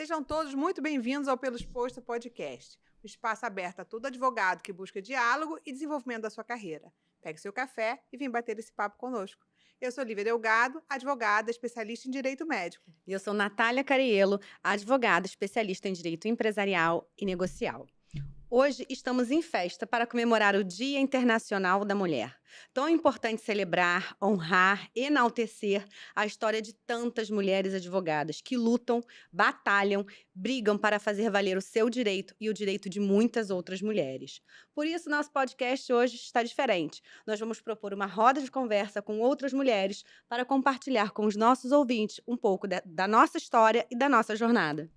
Sejam todos muito bem-vindos ao Pelo Exposto Podcast, o espaço aberto a todo advogado que busca diálogo e desenvolvimento da sua carreira. Pegue seu café e vem bater esse papo conosco. Eu sou Lívia Delgado, advogada, especialista em direito médico. E eu sou Natália Cariello, advogada especialista em direito empresarial e negocial. Hoje estamos em festa para comemorar o Dia Internacional da Mulher. Tão importante celebrar, honrar, enaltecer a história de tantas mulheres advogadas que lutam, batalham, brigam para fazer valer o seu direito e o direito de muitas outras mulheres. Por isso, nosso podcast hoje está diferente. Nós vamos propor uma roda de conversa com outras mulheres para compartilhar com os nossos ouvintes um pouco da nossa história e da nossa jornada.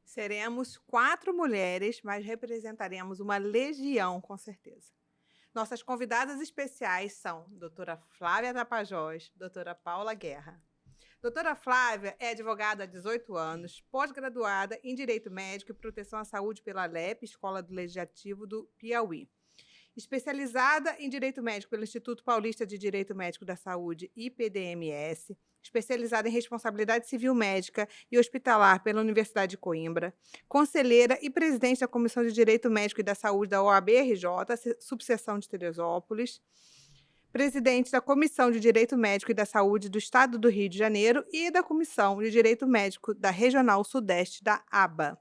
Seremos 4 mulheres, mas representaremos uma legião, com certeza. Nossas convidadas especiais são doutora Flávia Tapajós, doutora Paula Guerra. Doutora Flávia é advogada há 18 anos, pós-graduada em Direito Médico e Proteção à Saúde pela LEP, Escola do Legislativo do Piauí. Especializada em Direito Médico pelo Instituto Paulista de Direito Médico da Saúde, IPDMS, especializada em Responsabilidade Civil Médica e Hospitalar pela Universidade de Coimbra, conselheira e presidente da Comissão de Direito Médico e da Saúde da OAB-RJ, subseção de Teresópolis, presidente da Comissão de Direito Médico e da Saúde do Estado do Rio de Janeiro e da Comissão de Direito Médico da Regional Sudeste da ABA.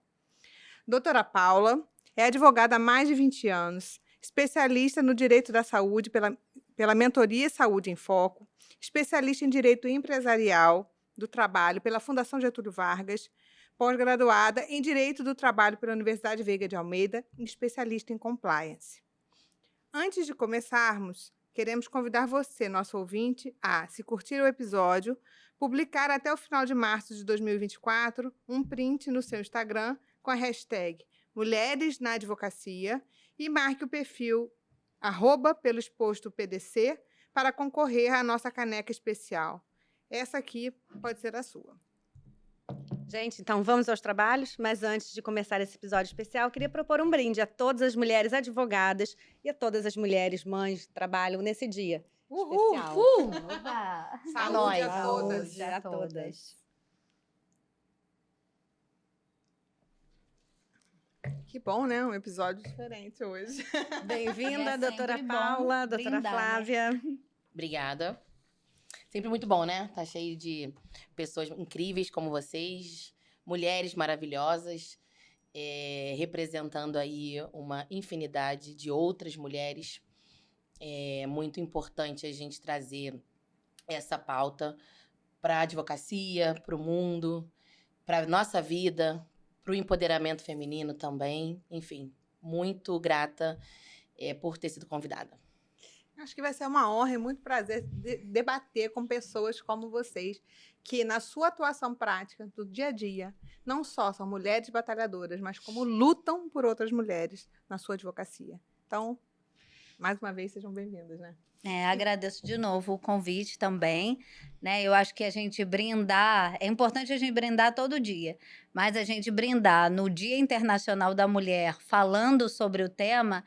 Doutora Paula é advogada há mais de 20 anos, especialista no direito da saúde pela Mentoria Saúde em Foco, especialista em direito empresarial do trabalho pela Fundação Getúlio Vargas, pós-graduada em Direito do Trabalho pela Universidade Veiga de Almeida e especialista em compliance. Antes de começarmos, queremos convidar você, nosso ouvinte, a, se curtir o episódio, publicar até o final de março de 2024 um print no seu Instagram com a hashtag Mulheres na Advocacia e marque o perfil @peloexpostopdc para concorrer à nossa caneca especial. Essa aqui pode ser a sua. Gente, então vamos aos trabalhos, mas antes de começar esse episódio especial, eu queria propor um brinde a todas as mulheres advogadas e a todas as mulheres mães que trabalham nesse dia especial. Oba! Saúde a todas. Saúde a todas. Que bom, né? Um episódio diferente hoje. Bem-vinda, É doutora sempre bom Paula, doutora brindar, né? Flávia. Obrigada. Sempre muito bom, né? Tá cheio de pessoas incríveis como vocês, mulheres maravilhosas, representando aí uma infinidade de outras mulheres. É muito importante a gente trazer essa pauta para a advocacia, para o mundo, para a nossa vida, para o empoderamento feminino também. Enfim, muito grata por ter sido convidada. Acho que vai ser uma honra e muito prazer debater com pessoas como vocês, que na sua atuação prática, do dia a dia, não só são mulheres batalhadoras, mas como lutam por outras mulheres na sua advocacia. Então, mais uma vez, sejam bem-vindas, né? Agradeço de novo o convite também, né? Eu acho que a gente brindar, é importante a gente brindar todo dia, mas a gente brindar no Dia Internacional da Mulher, falando sobre o tema,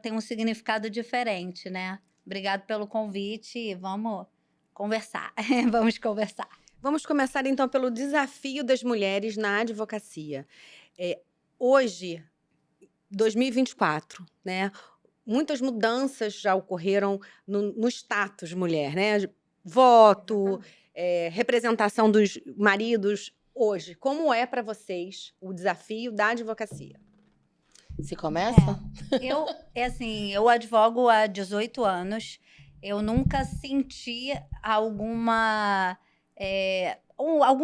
tem um significado diferente, né? Obrigado pelo convite e vamos conversar. Vamos conversar. Vamos começar, então, pelo desafio das mulheres na advocacia. Hoje, 2024, né? Muitas mudanças já ocorreram no status mulher, né? Voto, representação dos maridos hoje. Como é para vocês o desafio da advocacia? Se começa? Eu advogo há 18 anos. Eu nunca senti algum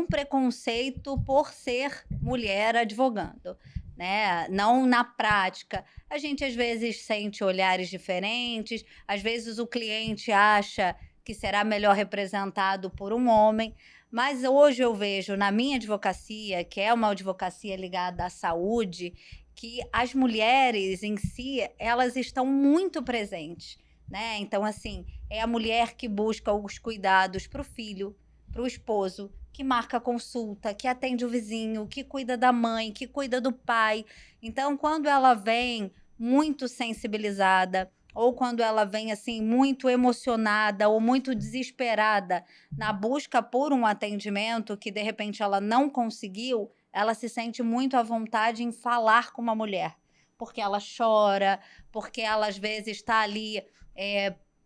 preconceito por ser mulher advogando, né? Não na prática. A gente às vezes sente olhares diferentes, às vezes o cliente acha que será melhor representado por um homem, mas hoje eu vejo na minha advocacia, que é uma advocacia ligada à saúde, que as mulheres em si, elas estão muito presentes, né? Então, assim, é a mulher que busca os cuidados para o filho, para o esposo, que marca consulta, que atende o vizinho, que cuida da mãe, que cuida do pai. Então, quando ela vem muito sensibilizada, ou quando ela vem assim muito emocionada ou muito desesperada na busca por um atendimento que de repente ela não conseguiu, ela se sente muito à vontade em falar com uma mulher. Porque ela chora, porque ela às vezes está ali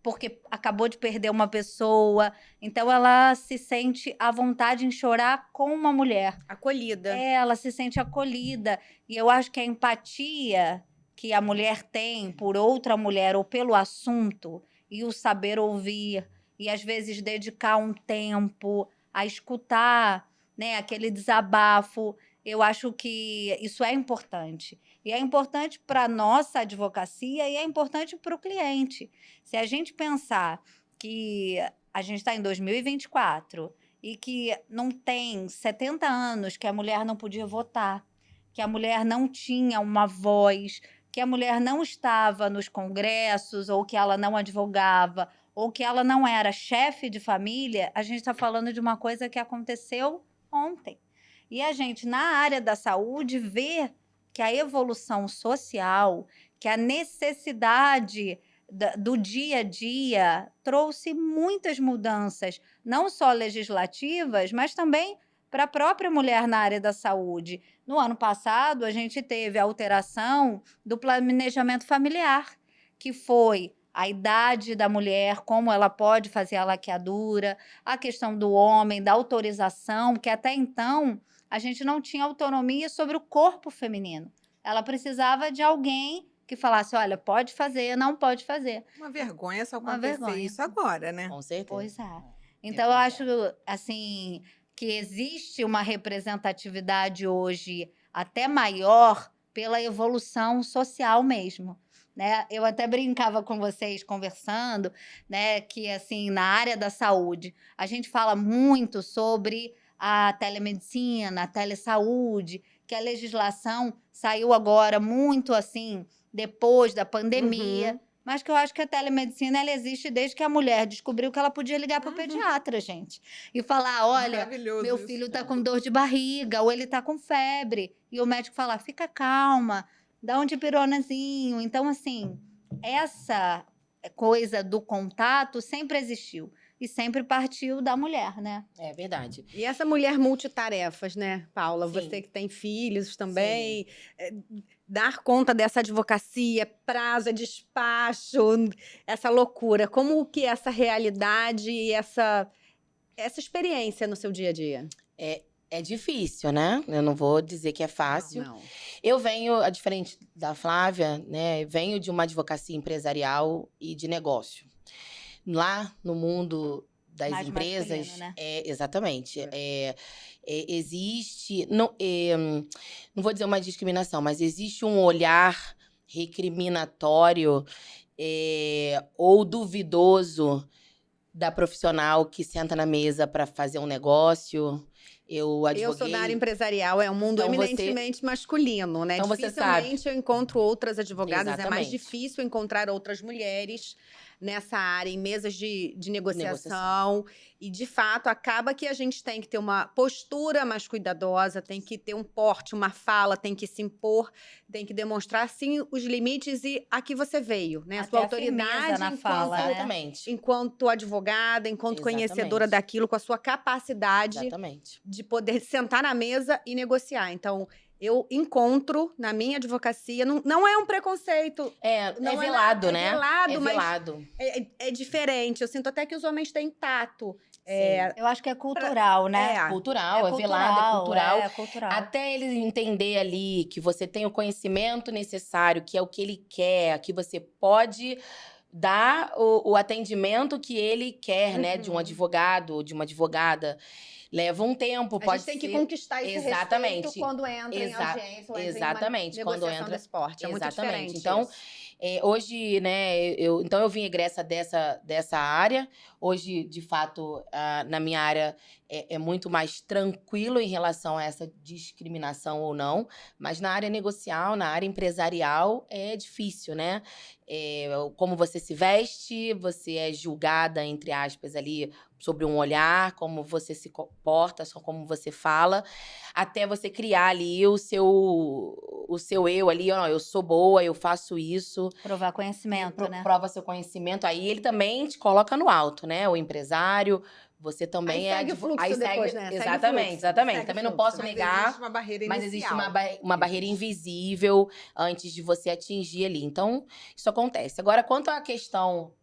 porque acabou de perder uma pessoa. Então ela se sente à vontade em chorar com uma mulher. Acolhida. Ela se sente acolhida. E eu acho que a empatia que a mulher tem por outra mulher ou pelo assunto e o saber ouvir e às vezes dedicar um tempo a escutar, né, aquele desabafo, eu acho que isso é importante. E é importante para a nossa advocacia e é importante para o cliente. Se a gente pensar que a gente está em 2024 e que não tem 70 anos que a mulher não podia votar, que a mulher não tinha uma voz, que a mulher não estava nos congressos, ou que ela não advogava, ou que ela não era chefe de família, a gente está falando de uma coisa que aconteceu ontem. E a gente, na área da saúde, vê que a evolução social, que a necessidade do dia a dia trouxe muitas mudanças, não só legislativas, mas também para a própria mulher na área da saúde. No ano passado, a gente teve a alteração do planejamento familiar, que foi a idade da mulher, como ela pode fazer a laqueadura, a questão do homem, da autorização, porque até então a gente não tinha autonomia sobre o corpo feminino. Ela precisava de alguém que falasse, olha, pode fazer, não pode fazer. Uma vergonha só Uma acontecer vergonha. isso agora, né? Com certeza. Pois é. Então, eu acho, assim, que existe uma representatividade hoje até maior pela evolução social mesmo, né? Eu até brincava com vocês conversando, né, que assim, na área da saúde, a gente fala muito sobre a telemedicina, a telesaúde, que a legislação saiu agora muito assim depois da pandemia. Mas que eu acho que a telemedicina ela existe desde que a mulher descobriu que ela podia ligar para o pediatra, gente. E falar, olha, Maravilhoso meu isso. filho está com dor de barriga, ou ele está com febre. E o médico falar, fica calma, dá um dipironazinho. Então, assim, essa coisa do contato sempre existiu. E sempre partiu da mulher, né? É verdade. E essa mulher multitarefas, né, Paula? Sim. Você que tem filhos também, dar conta dessa advocacia, prazo, despacho, essa loucura. Como que essa realidade e essa experiência no seu dia a dia? É difícil, né? Eu não vou dizer que é fácil. Não. Eu venho, a diferente da Flávia, né? Venho de uma advocacia empresarial e de negócio. Lá no mundo das Mais empresas, masculino, né? Exatamente. Existe, não vou dizer uma discriminação, mas existe um olhar recriminatório ou duvidoso da profissional que senta na mesa para fazer um negócio. Eu sou da área empresarial, é um mundo Então você- eminentemente masculino, né? Então você sabe. Dificilmente eu encontro outras advogadas, é mais Exatamente. difícil encontrar outras mulheres nessa área, em mesas de negociação. E, de fato, acaba que a gente tem que ter uma postura mais cuidadosa, tem que ter um porte, uma fala, tem que se impor, tem que demonstrar, sim, os limites e a que você veio, né? A Até sua a firmeza autoridade na enquanto, fala, né? Exatamente. enquanto advogada, enquanto conhecedora Exatamente. daquilo, com a sua capacidade Exatamente. de poder sentar na mesa e negociar. Então, eu encontro na minha advocacia, não é um preconceito, não É velado, né? É velado, É mas velado. é diferente. Eu sinto até que os homens têm tato. Eu acho que é cultural, né? Cultural, é velado, é cultural. É cultural. Até ele entender ali que você tem o conhecimento necessário, que é o que ele quer, que você pode dar o atendimento que ele quer, né? De um advogado ou de uma advogada. Leva um tempo, A pode gente tem que ser- conquistar esse Exatamente. respeito quando entra em audiência ou entra Exatamente, em uma quando negociação entra- desse porte. É muito Exatamente. diferente Então, isso. hoje, né, eu vim egressa dessa área. Hoje, de fato, na minha área é muito mais tranquilo em relação a essa discriminação ou não. Mas na área negocial, na área empresarial, é difícil, né? Como você se veste, você é julgada, entre aspas, ali, sobre um olhar, como você se comporta, só como você fala, até você criar ali o seu eu ali, ó, eu sou boa, eu faço isso. Provar conhecimento, né? Prova seu conhecimento, aí ele também te coloca no alto, né? O empresário, você também Aí segue o fluxo depois, né? Segue o Exatamente, fluxo. exatamente. Segue Também o não fluxo. posso Mas negar, existe uma barreira mas existe inicial. uma barreira invisível antes de você atingir ali. Então, isso acontece. Agora, quanto à questão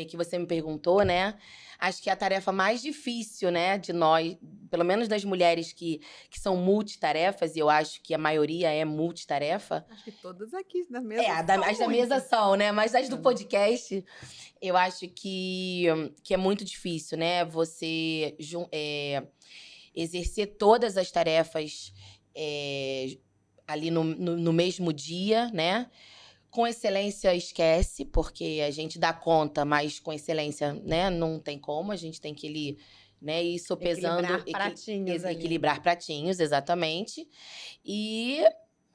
que você me perguntou, né? Acho que a tarefa mais difícil, né, de nós, pelo menos das mulheres que são multitarefas, e eu acho que a maioria é multitarefa. Acho que todas aqui da mesa As da são mesa muitas. são, né? Mas as do podcast, eu acho que é muito difícil, né? Você exercer todas as tarefas ali no mesmo dia, né? Com excelência, esquece, porque a gente dá conta, mas com excelência, né? Não tem como, a gente tem que ir sopesando. Equilibrar pratinhos ali. Equilibrar pratinhos, exatamente.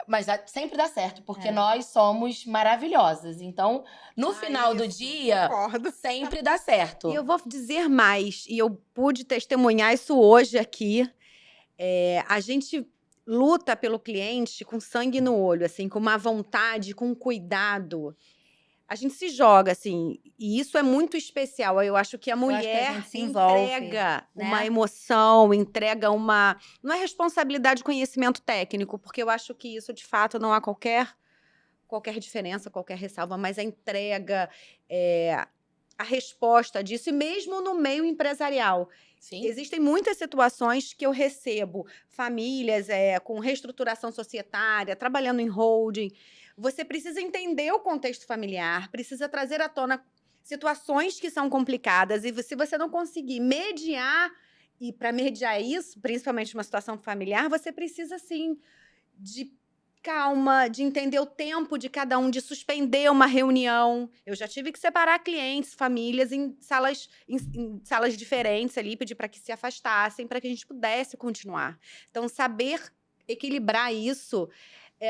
Mas sempre dá certo, porque nós somos maravilhosas. Então, no final do dia, Concordo. sempre dá certo. E eu vou dizer mais, e eu pude testemunhar isso hoje aqui. A gente luta pelo cliente com sangue no olho, assim, com uma vontade, com cuidado. A gente se joga, assim, e isso é muito especial. Eu acho que a acho que a mulher gente se envolve, entrega né? uma emoção, entrega uma... Não é responsabilidade, conhecimento técnico, porque eu acho que isso, de fato, não há qualquer diferença, qualquer ressalva, mas a entrega, a resposta disso, e mesmo no meio empresarial. Sim. Existem muitas situações que eu recebo, famílias com reestruturação societária, trabalhando em holding. Você precisa entender o contexto familiar, precisa trazer à tona situações que são complicadas, e se você não conseguir mediar, e para mediar isso, principalmente uma situação familiar, você precisa, sim, de calma, de entender o tempo de cada um, de suspender uma reunião. Eu já tive que separar clientes, famílias em salas diferentes ali, pedir para que se afastassem, para que a gente pudesse continuar. Então, saber equilibrar isso,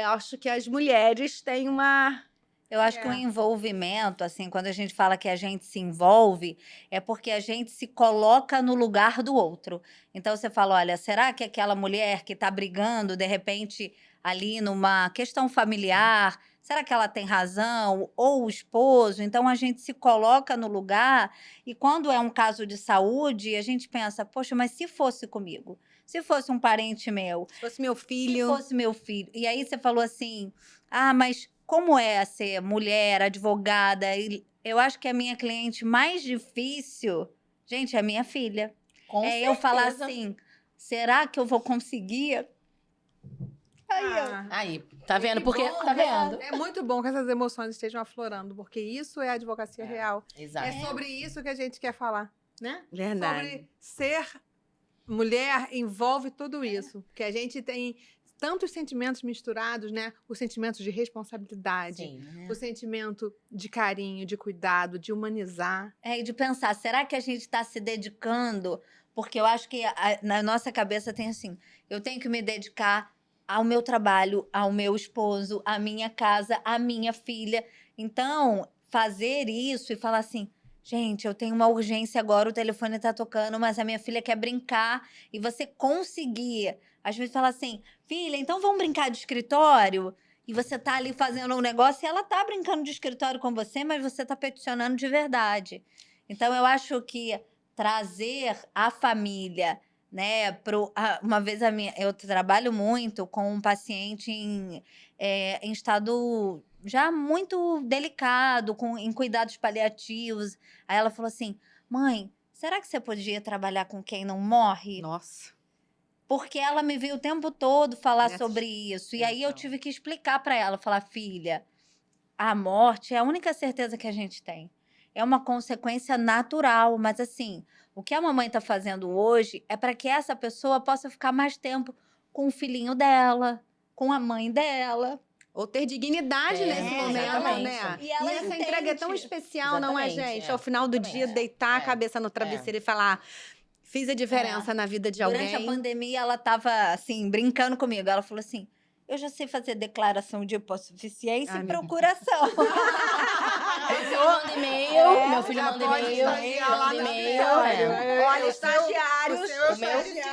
acho que as mulheres têm uma... Eu acho que o envolvimento, assim, quando a gente fala que a gente se envolve, é porque a gente se coloca no lugar do outro. Então você fala, olha, será que aquela mulher que está brigando, de repente, ali numa questão familiar, será que ela tem razão? Ou o esposo? Então a gente se coloca no lugar, e quando é um caso de saúde, a gente pensa, poxa, mas se fosse comigo? Se fosse um parente meu? Se fosse meu filho... Se fosse meu filho. E aí você falou assim, mas como é ser mulher, advogada? E eu acho que a minha cliente mais difícil, gente, é a minha filha. Com Eu falar certeza. assim, será que eu vou conseguir? Aí, tá vendo? Que Porque, bom, tá vendo? É muito bom que essas emoções estejam aflorando, porque isso é a advocacia real. Exato. É sobre isso que a gente quer falar, né? Verdade. Sobre ser mulher envolve tudo isso. Porque a gente tem tantos sentimentos misturados, né? Os sentimentos de responsabilidade, Sim. o sentimento de carinho, de cuidado, de humanizar. E de pensar, será que a gente está se dedicando? Porque eu acho que na nossa cabeça tem assim, eu tenho que me dedicar ao meu trabalho, ao meu esposo, à minha casa, à minha filha. Então, fazer isso e falar assim, gente, eu tenho uma urgência agora, o telefone está tocando, mas a minha filha quer brincar. E você conseguir, às vezes fala assim, filha, então vamos brincar de escritório? E você tá ali fazendo um negócio e ela tá brincando de escritório com você, mas você tá peticionando de verdade. Então, eu acho que trazer a família, né? Uma vez eu trabalho muito com um paciente em estado já muito delicado, em cuidados paliativos. Aí ela falou assim, mãe, será que você podia trabalhar com quem não morre? Nossa. Porque ela me viu o tempo todo falar sobre isso. E aí eu Então. tive que explicar para ela, falar, filha, a morte é a única certeza que a gente tem. É uma consequência natural, mas assim, o que a mamãe está fazendo hoje é para que essa pessoa possa ficar mais tempo com o filhinho dela, com a mãe dela. Ou ter dignidade nesse momento, exatamente. né? E ela essa entrega é tão entende. especial, não é, Exatamente, gente? Ao final do dia, deitar a cabeça no travesseiro e falar, fiz a diferença na vida de alguém. Durante a pandemia, ela estava, assim, brincando comigo. Ela falou assim, eu já sei fazer declaração de hipossuficiência e procuração. Eu mando e-mail, meu filho manda e-mail, lá manda no e-mail. Olha, estagiários.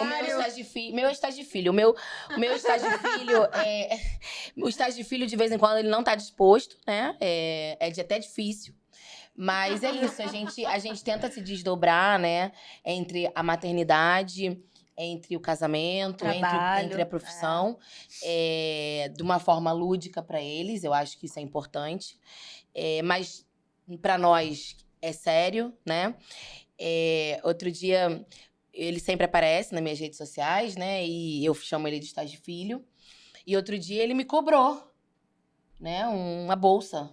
O meu estágio de filho. O meu estágio de filho o estágio de filho, de vez em quando, ele não tá disposto, né? É até difícil. Mas é isso, a gente tenta se desdobrar, né? Entre a maternidade, entre o casamento, Trabalho, entre a profissão. De uma forma lúdica para eles, eu acho que isso é importante. Mas para nós é sério, né? Outro dia, ele sempre aparece nas minhas redes sociais, né? E eu chamo ele de estágio filho. E outro dia ele me cobrou, né? Uma bolsa.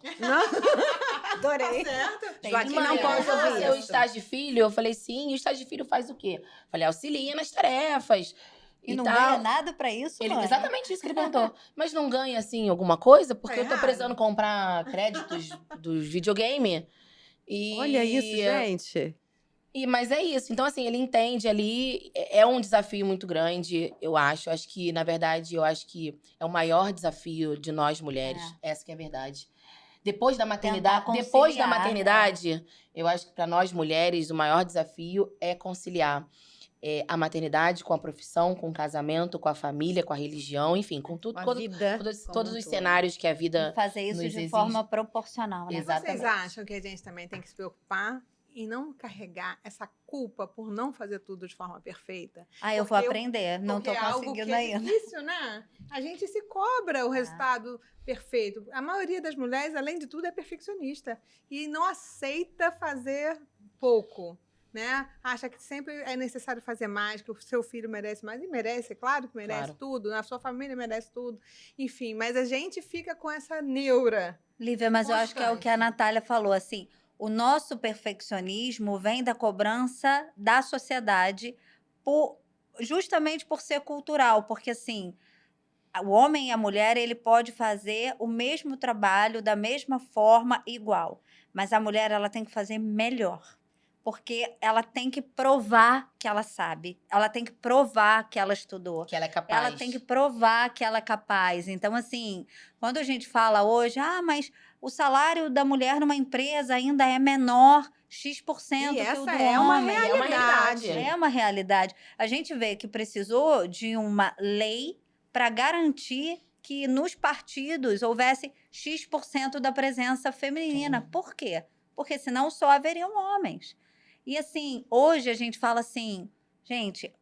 Adorei. Tá certo? Tem Joaquim que não mandar. pode Você ouvir é o isso. estágio de filho? Eu falei, sim. E o estágio de filho faz o quê? Falei, auxilia nas tarefas E não tal. ganha nada pra isso, mãe? Exatamente isso que ele perguntou. Mas não ganha, assim, alguma coisa? Porque Tá eu tô errado. precisando comprar créditos dos videogame. Olha isso, gente. Mas é isso. Então, assim, ele entende ali. É um desafio muito grande, eu acho. Acho que, na verdade, é o maior desafio de nós mulheres. Essa que é a verdade. Depois da maternidade, conciliar, eu acho que para nós mulheres o maior desafio é conciliar a maternidade com a profissão, com o casamento, com a família, com a religião, enfim, com tudo, A vida todos como um os todo. cenários que a E vida fazer isso nos de exige. forma proporcional, né? Exatamente. Vocês acham que a gente também tem que se preocupar e não carregar essa culpa por não fazer tudo de forma perfeita? Eu vou Porque aprender. Não Porque tô é algo conseguindo que é ainda. difícil, né? A gente se cobra o resultado perfeito. A maioria das mulheres, além de tudo, é perfeccionista e não aceita fazer pouco, né? Acha que sempre é necessário fazer mais, que o seu filho merece mais. E merece, é claro que merece Claro. tudo, a sua família merece tudo. Enfim, mas a gente fica com essa neura. Lívia, mas eu acho que é o que a Constante. Natália falou, assim, o nosso perfeccionismo vem da cobrança da sociedade justamente por ser cultural, porque assim, o homem e a mulher, ele pode fazer o mesmo trabalho da mesma forma, igual, mas a mulher, ela tem que fazer melhor. Porque ela tem que provar que ela sabe. Ela tem que provar que ela estudou. Que ela é capaz. Ela tem que provar que ela é capaz. Então, assim, quando a gente fala hoje, mas o salário da mulher numa empresa ainda é menor X% E que o essa do é uma homem. É uma realidade. É uma realidade. A gente vê que precisou de uma lei para garantir que nos partidos houvesse X% da presença feminina. Sim. Por quê? Porque senão só haveriam homens. E assim, hoje a gente fala assim, gente,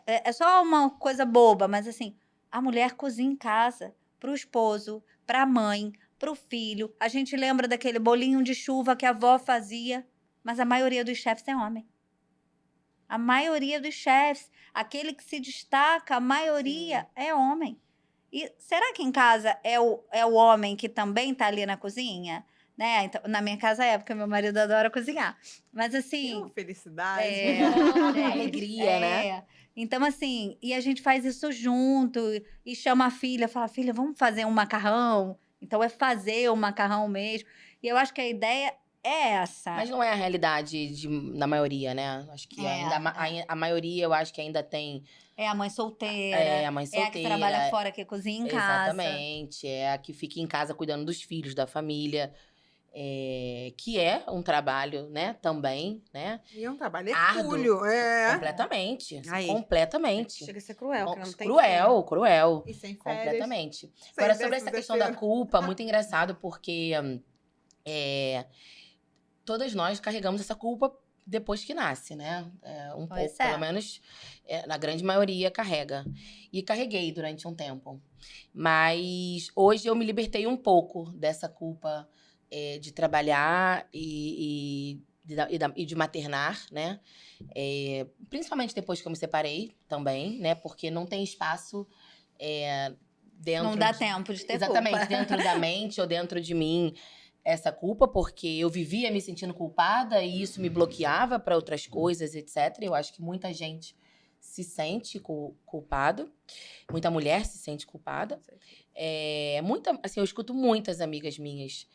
é só uma coisa boba, mas assim, a mulher cozinha em casa para o esposo, para a mãe, para o filho. A gente lembra daquele bolinho de chuva que a avó fazia, mas a maioria dos chefes é homem. A maioria dos chefes, aquele que se destaca, a maioria é homem. E será que em casa é o homem que também está ali na cozinha? Né? Então, na minha casa é, porque meu marido adora cozinhar. Mas assim. Felicidade. Gente, Alegria, né? Então, assim, e a gente faz isso junto e chama a filha, fala, filha, vamos fazer um macarrão? Então, é fazer o macarrão mesmo. E eu acho que a ideia é essa. Mas não é a realidade na maioria, né? Acho que a maioria, eu acho que ainda tem. É a mãe solteira. É a mãe É a que trabalha fora, que cozinha em casa. Exatamente. É a que fica em casa cuidando dos filhos, da família. Que é um trabalho, né? Também, né? E é um trabalho Árduo. hercúleo. Completamente. Aí. Completamente. Chega a ser cruel, que ela não tem Cruel. E sem férias. Completamente. Sem Agora, sobre essa 13º questão da terceiro. culpa, muito engraçado, porque todas nós carregamos essa culpa depois que nasce, né? Um Pois pouco, é. pelo menos, na grande maioria carrega. E carreguei durante um tempo. Mas hoje eu me libertei um pouco dessa culpa de trabalhar e de maternar, né? Principalmente depois que eu me separei também, né? Porque não tem espaço dentro... Não dá tempo de ter Exatamente, culpa. dentro da mente ou dentro de mim essa culpa, porque eu vivia me sentindo culpada e isso me bloqueava para outras coisas, etc. Eu acho que muita gente se sente culpado, muita mulher se sente culpada. Assim, eu escuto muitas amigas minhas.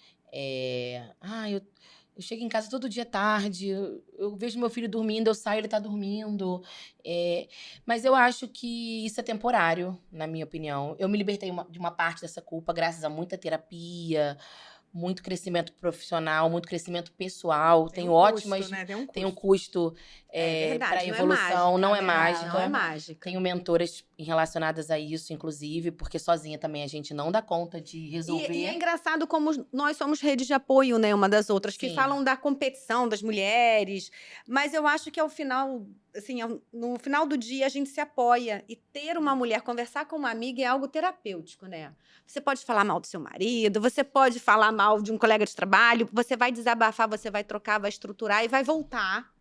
Eu chego em casa todo dia tarde, eu vejo meu filho dormindo, eu saio, ele tá dormindo. Mas eu acho que isso é temporário, na minha opinião. Eu me libertei de uma parte dessa culpa graças a muita terapia, muito crescimento profissional, muito crescimento pessoal. Tem Tenho um custo, ótimas... né? Tem um custo. Tem um custo para evolução, não é mágica. Não é mágica. Tenho mentoras relacionadas a isso, inclusive, porque sozinha também a gente não dá conta de resolver. E é engraçado como nós somos redes de apoio, né, uma das outras, que Sim. falam da competição das mulheres, mas eu acho que ao final, assim, no final do dia a gente se apoia e ter uma mulher, conversar com uma amiga é algo terapêutico, né? Você pode falar mal do seu marido, você pode falar mal de um colega de trabalho, você vai desabafar, você vai trocar, vai estruturar e vai voltar.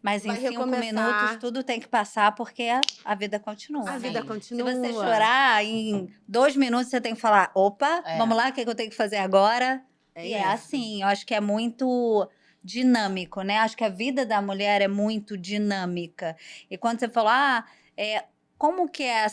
Mas em Vai 5 recomeçar. minutos tudo tem que passar porque a vida continua. A né? vida Sim. continua. Se você chorar, em 2 minutos você tem que falar: opa, vamos lá, o que eu tenho que fazer agora? E é isso. assim, eu acho que é muito dinâmico, né? Acho que a vida da mulher é muito dinâmica. E quando você falou, como que é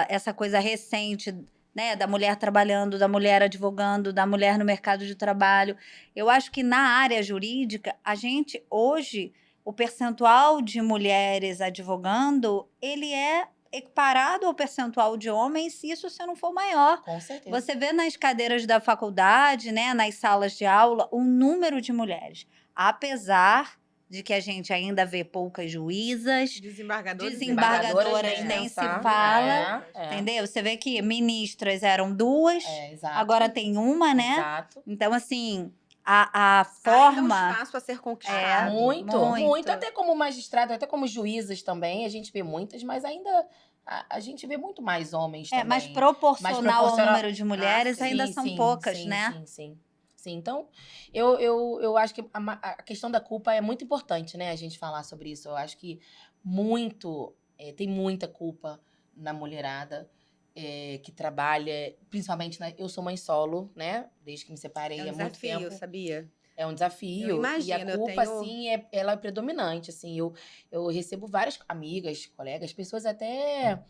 essa coisa recente, né, da mulher trabalhando, da mulher advogando, da mulher no mercado de trabalho? Eu acho que na área jurídica, a gente hoje, o percentual de mulheres advogando, ele é equiparado ao percentual de homens, isso se não for maior. Com certeza. Você vê nas cadeiras da faculdade, né, nas salas de aula, o número de mulheres. Apesar de que a gente ainda vê poucas juízas, desembargadoras nem se fala, entendeu? Você vê que ministras eram 2, exato. agora tem uma, né? Exato. Então, assim, a Ainda forma... um espaço a ser conquistado. Muito. Até como magistrado, até como juízas também, a gente vê muitas, mas ainda a gente vê muito mais homens também. Mas proporcional ao número de mulheres, ainda são poucas, né? Sim. Então, eu acho que a questão da culpa é muito importante, né? A gente falar sobre isso. Eu acho que tem muita culpa na mulherada que trabalha, principalmente, eu sou mãe solo, né? Desde que me separei há muito tempo. É um desafio, sabia? É um desafio. Eu imagino, e a culpa, assim, ela é predominante, assim. Eu recebo várias amigas, colegas, pessoas até...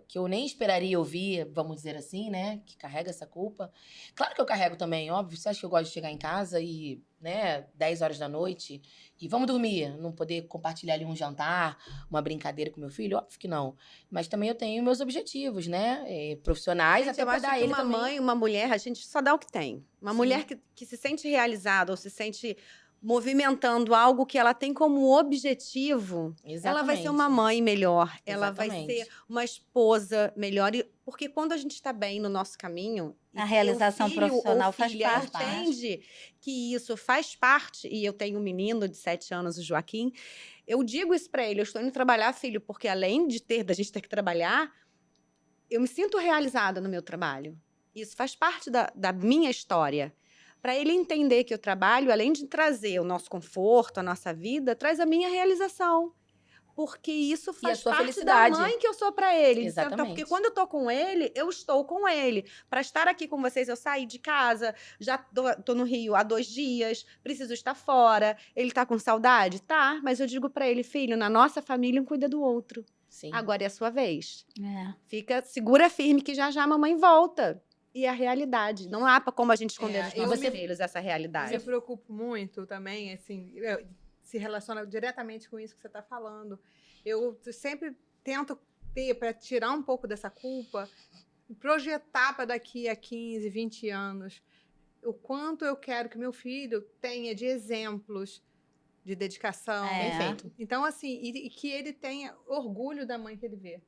que eu nem esperaria ouvir, vamos dizer assim, né? Que carrega essa culpa. Claro que eu carrego também, óbvio. Você acha que eu gosto de chegar em casa e, né, 10 horas da noite e vamos dormir? Não poder compartilhar ali um jantar, uma brincadeira com meu filho? Óbvio que não. Mas também eu tenho meus objetivos, né? Profissionais, até pra dar ele uma também. mãe, uma mulher, a gente só dá o que tem. Uma mulher que se sente realizada ou se sente movimentando algo que ela tem como objetivo, ela vai ser uma mãe melhor, ela vai ser uma esposa melhor. Porque quando a gente está bem no nosso caminho, a realização profissional faz parte. Entende que isso faz parte, e eu tenho um menino de 7 anos, o Joaquim, eu digo isso para ele: eu estou indo trabalhar, filho, porque além da gente ter que trabalhar, eu me sinto realizada no meu trabalho. Isso faz parte da minha história. Para ele entender que o trabalho, além de trazer o nosso conforto, a nossa vida, traz a minha realização. Porque isso faz parte felicidade. Da mãe que eu sou para ele. Exatamente. Então, porque quando eu tô com ele, eu estou com ele. Para estar aqui com vocês, eu saí de casa, já tô no Rio há 2 dias, preciso estar fora. Ele tá com saudade? Tá, mas eu digo para ele: filho, na nossa família um cuida do outro. Sim. Agora é a sua vez. Segura firme que já a mamãe volta. E a realidade. Não há como a gente esconder dos nossos filhos essa realidade. Eu me preocupo muito também, assim, se relaciona diretamente com isso que você está falando. Eu sempre tento para tirar um pouco dessa culpa, projetar para daqui a 15, 20 anos o quanto eu quero que meu filho tenha de exemplos de dedicação. Perfeito. Então, assim, e que ele tenha orgulho da mãe que ele vê.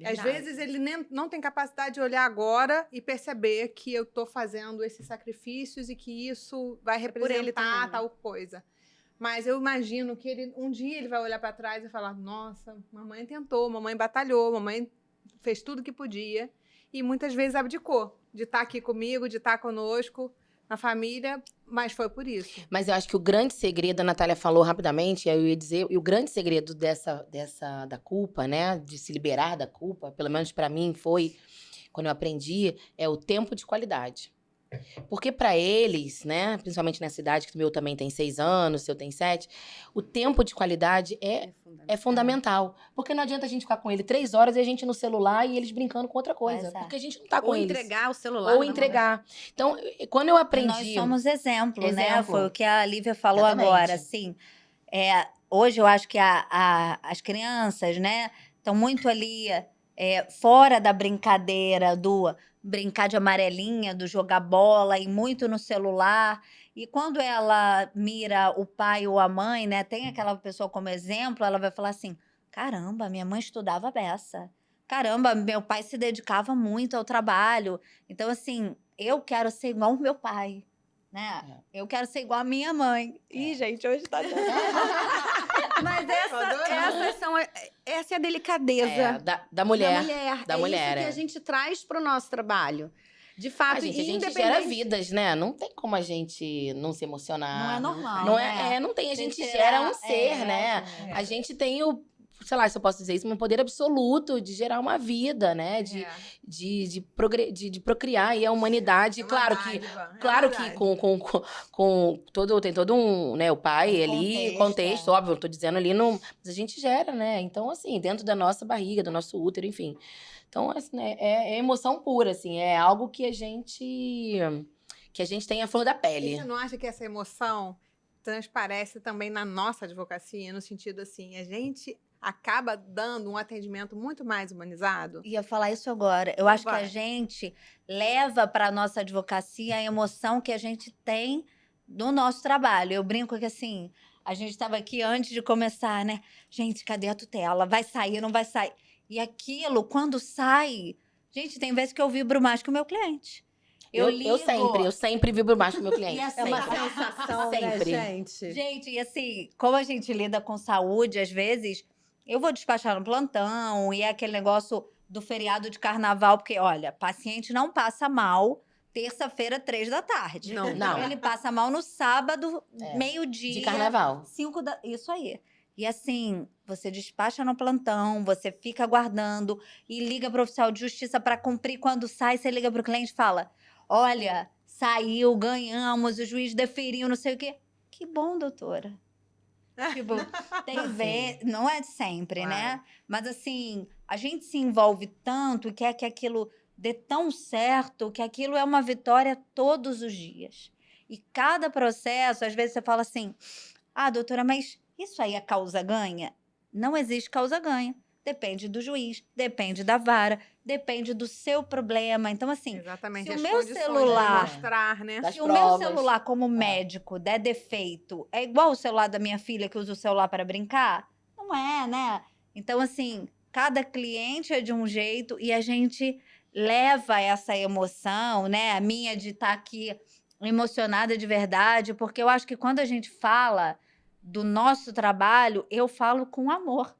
Verdade. Às vezes ele não tem capacidade de olhar agora e perceber que eu estou fazendo esses sacrifícios e que isso vai representar tal coisa. Mas eu imagino que um dia ele vai olhar para trás e falar: nossa, mamãe tentou, mamãe batalhou, mamãe fez tudo que podia e muitas vezes abdicou de estar aqui comigo, de estar conosco, na família, mas foi por isso. Mas eu acho que o grande segredo, a Natália falou rapidamente, eu ia dizer, e o grande segredo da culpa, né, de se liberar da culpa, pelo menos para mim foi, quando eu aprendi, é o tempo de qualidade. Porque para eles, né, principalmente nessa idade, que o meu também tem 6 anos, o seu tem 7, o tempo de qualidade é fundamental. Porque não adianta a gente ficar com ele 3 horas e a gente no celular e eles brincando com outra coisa. Porque a gente não tá com eles. Ou entregar o celular. Ou entregar. Então, quando eu aprendi... Nós somos exemplo, né? Foi o que a Lívia falou agora, assim. Hoje eu acho que as crianças, né, estão muito ali fora da brincadeira do brincar de amarelinha, do jogar bola e muito no celular. E quando ela mira o pai ou a mãe, né, tem aquela pessoa como exemplo, ela vai falar assim: caramba, minha mãe estudava beça. Caramba, meu pai se dedicava muito ao trabalho. Então, assim, eu quero ser igual ao meu pai, né? Eu quero ser igual à minha mãe. Ih, gente, hoje tá dando. Mas essa é a delicadeza É, da da mulher. mulher. Da É mulher, isso que é. a gente traz para o nosso trabalho. De fato, Gente, a gente independente... gera vidas, né? Não tem como a gente não se emocionar. Não é normal, Não né? não tem. A Você gente será- gera um ser, é, né? gente. A gente tem o, sei lá, se eu posso dizer isso, um poder absoluto de gerar uma vida, né? De procriar aí a humanidade. É uma Claro dádiva, é claro uma que dádiva. tem todo um, né, o pai Um ali, contexto, contexto, óbvio, eu tô dizendo ali, não, mas a gente gera, né? Então, assim, dentro da nossa barriga, do nosso útero, enfim. Então, assim, né, é emoção pura, assim, é algo que a gente tem a flor da E pele. você não acha que essa emoção transparece também na nossa advocacia, no sentido assim, a gente acaba dando um atendimento muito mais humanizado? Ia falar isso agora. Eu acho que Vai. a gente leva para nossa advocacia a emoção que a gente tem no nosso trabalho. Eu brinco que assim, a gente estava aqui antes de começar, né? Gente, cadê a tutela? Vai sair, não vai sair? E aquilo, quando sai, gente, tem vezes que eu vibro mais que o meu cliente. Eu ligo. Eu sempre vibro mais com o meu cliente. E assim, É uma sempre. sensação, né, Sempre. gente? Gente, e assim, como a gente lida com saúde, às vezes, eu vou despachar no plantão e é aquele negócio do feriado de carnaval, porque, olha, paciente não passa mal terça-feira, 3 da tarde. Não. Não. Ele passa mal no sábado, É, meio-dia. De carnaval. 5 da... Isso aí. E assim, você despacha no plantão, você fica aguardando e liga para o oficial de justiça para cumprir. Quando sai, você liga para o cliente e fala: olha, saiu, ganhamos, o juiz deferiu, não sei o quê. Que bom, doutora. Tipo, tem ver, não é sempre, né? Mas assim, a gente se envolve tanto e quer que aquilo dê tão certo que aquilo é uma vitória todos os dias. E cada processo, às vezes você fala assim: ah, doutora, mas isso aí é causa-ganha? Não existe causa-ganha. Depende do juiz, depende da vara, depende do seu problema. Então, assim, Exatamente, se o as meu condições de celular- mostrar, né? Das se o meu provas. celular, como médico, der defeito, é igual o celular da minha filha que usa o celular para brincar? Não é, né? Então, assim, cada cliente é de um jeito e a gente leva essa emoção, né? A minha de estar aqui emocionada de verdade, porque eu acho que quando a gente fala do nosso trabalho, eu falo com amor,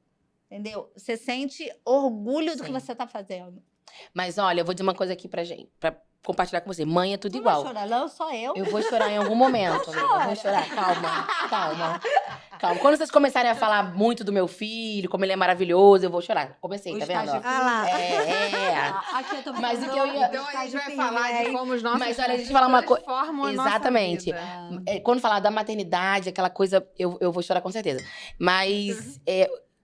entendeu? Você sente orgulho do que Sim. você está fazendo. Mas olha, eu vou dizer uma coisa aqui pra gente, pra compartilhar com você. Mãe é tudo Não igual. vai chorar, não, só eu. Eu vou chorar em algum momento, amiga. Eu vou chorar. Calma. Quando vocês começarem a falar muito do meu filho, como ele é maravilhoso, eu vou chorar. Comecei, O tá vendo? estágio ó? Ah lá. Aqui eu tô Mas o que eu falando ia- do Então a gente estágio vai falar de Pirelli. como os nossos Mas olha, deixa eu filhos falar uma coisa. transformam a nossa Exatamente. vida. Quando falar da maternidade, aquela coisa, eu vou chorar com certeza. Mas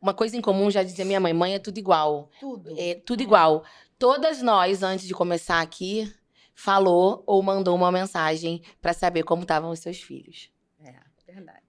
uma coisa em comum, já dizia minha mãe, mãe é tudo igual. Tudo. É tudo igual. Todas nós, antes de começar aqui, falou ou mandou uma mensagem pra saber como estavam os seus filhos. É, verdade.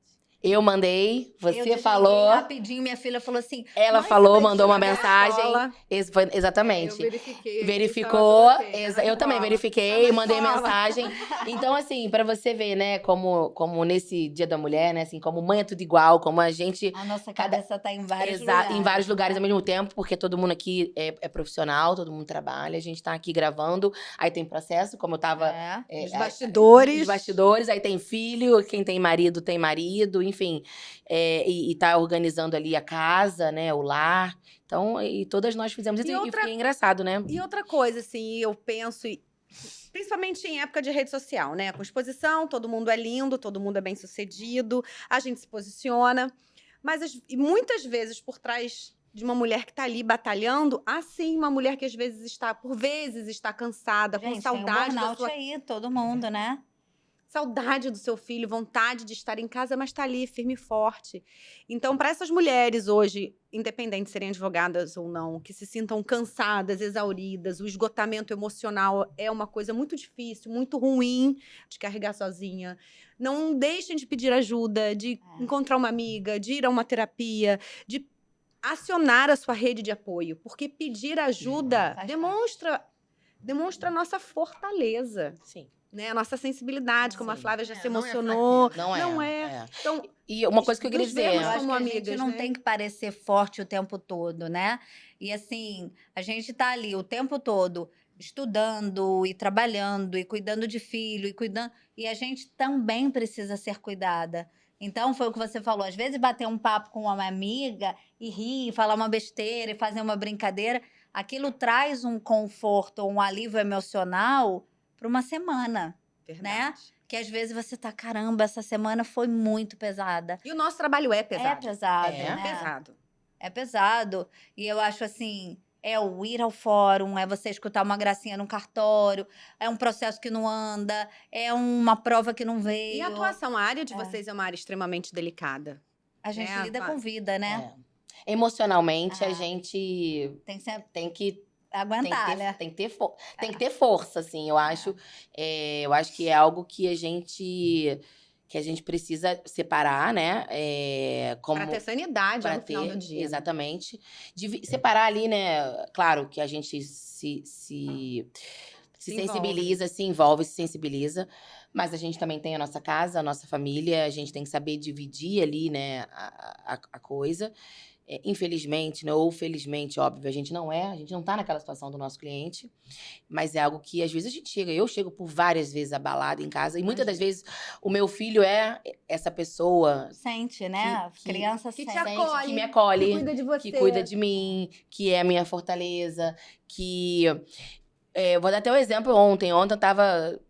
Eu mandei, Eu você desliguei falou, rapidinho, minha filha falou assim... ela "Mãe, falou, você vai mandou uma chegar na mensagem. escola?" Exatamente. Eu verifiquei. Verificou, isso ela coloquei, eu também na verifiquei, escola. mandei Na escola. mensagem. Então, assim, pra você ver, né, como nesse Dia da Mulher, né, assim, como mãe é tudo igual, como a gente A nossa cabeça tá em vários em vários lugares né? ao mesmo tempo, porque todo mundo aqui é profissional, todo mundo trabalha, a gente tá aqui gravando, aí tem processo, como eu tava... É. Os bastidores. Os bastidores, aí tem filho, quem tem marido, enfim. E tá organizando ali a casa, né, o lar. Então, e todas nós fizemos isso. E fiquei engraçado, né? E outra coisa, assim, eu penso, principalmente em época de rede social, né? Com exposição, todo mundo é lindo, todo mundo é bem-sucedido, a gente se posiciona. Mas e muitas vezes, por trás de uma mulher que está ali batalhando, há sim uma mulher que às vezes está cansada, com Gente, saudade tem um da burnout sua... aí, todo mundo, né? Saudade do seu filho, vontade de estar em casa, mas está ali, firme e forte. Então, para essas mulheres hoje, independente de serem advogadas ou não, que se sintam cansadas, exauridas, o esgotamento emocional é uma coisa muito difícil, muito ruim de carregar sozinha. Não deixem de pedir ajuda, de encontrar uma amiga, de ir a uma terapia, de acionar a sua rede de apoio, porque pedir ajuda Faz demonstra a nossa fortaleza. Sim. né? A nossa sensibilidade, como a Sim. Flávia já se Não é emocionou. Não é. Não é. Então, E uma coisa que eu queria Nos dizer. vemos Eu acho como que a gente amigas, não né? tem que parecer forte o tempo todo, né? E assim, a gente tá ali o tempo todo estudando e trabalhando e cuidando de filho e cuidando. E a gente também precisa ser cuidada. Então, foi o que você falou. Às vezes, bater um papo com uma amiga e rir, falar uma besteira e fazer uma brincadeira, aquilo traz um conforto, um alívio emocional para uma semana. Verdade. Que às vezes você tá, caramba, essa semana foi muito pesada. E o nosso trabalho é É pesado. pesado, É né? Pesado. É pesado. E eu acho assim, é o ir ao fórum, é você escutar uma gracinha num cartório, é um processo que não anda, é uma prova que não veio. E a atuação, a área de vocês é uma área extremamente delicada. A gente É, lida a- com vida, né? Emocionalmente, a Ah. gente Tem que sempre tem que aguentar, né? tem que ter força, assim. Eu acho que é algo que a gente precisa separar, né? Como Pra ter sanidade para no final do ter, dia. né? exatamente. Separar ali, né? Claro que a gente se Se sensibiliza, se envolve, se sensibiliza. Mas a gente também tem a nossa casa, a nossa família. A gente tem que saber dividir ali, né? A coisa. Infelizmente, né, ou felizmente, óbvio, a gente não tá naquela situação do nosso cliente, mas é algo que às vezes eu chego por várias vezes abalada em casa, e muitas das vezes o meu filho é essa pessoa Sente, né? A que- criança que te sente. acolhe, que me acolhe, que cuida de você. que cuida de mim, que é a minha fortaleza, que... vou dar até um exemplo ontem. Ontem eu tava...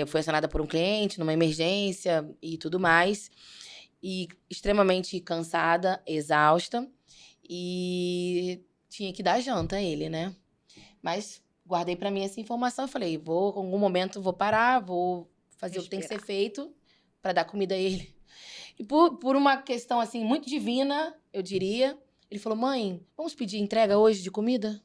fui acionada por um cliente numa emergência e tudo mais, e extremamente cansada, exausta, e tinha que dar janta a ele, né? Mas guardei pra mim essa informação e falei, em algum momento vou parar, vou fazer o que tem que ser feito pra dar comida a ele. E por uma questão, assim, muito divina, eu diria, ele falou, mãe, vamos pedir entrega hoje de comida?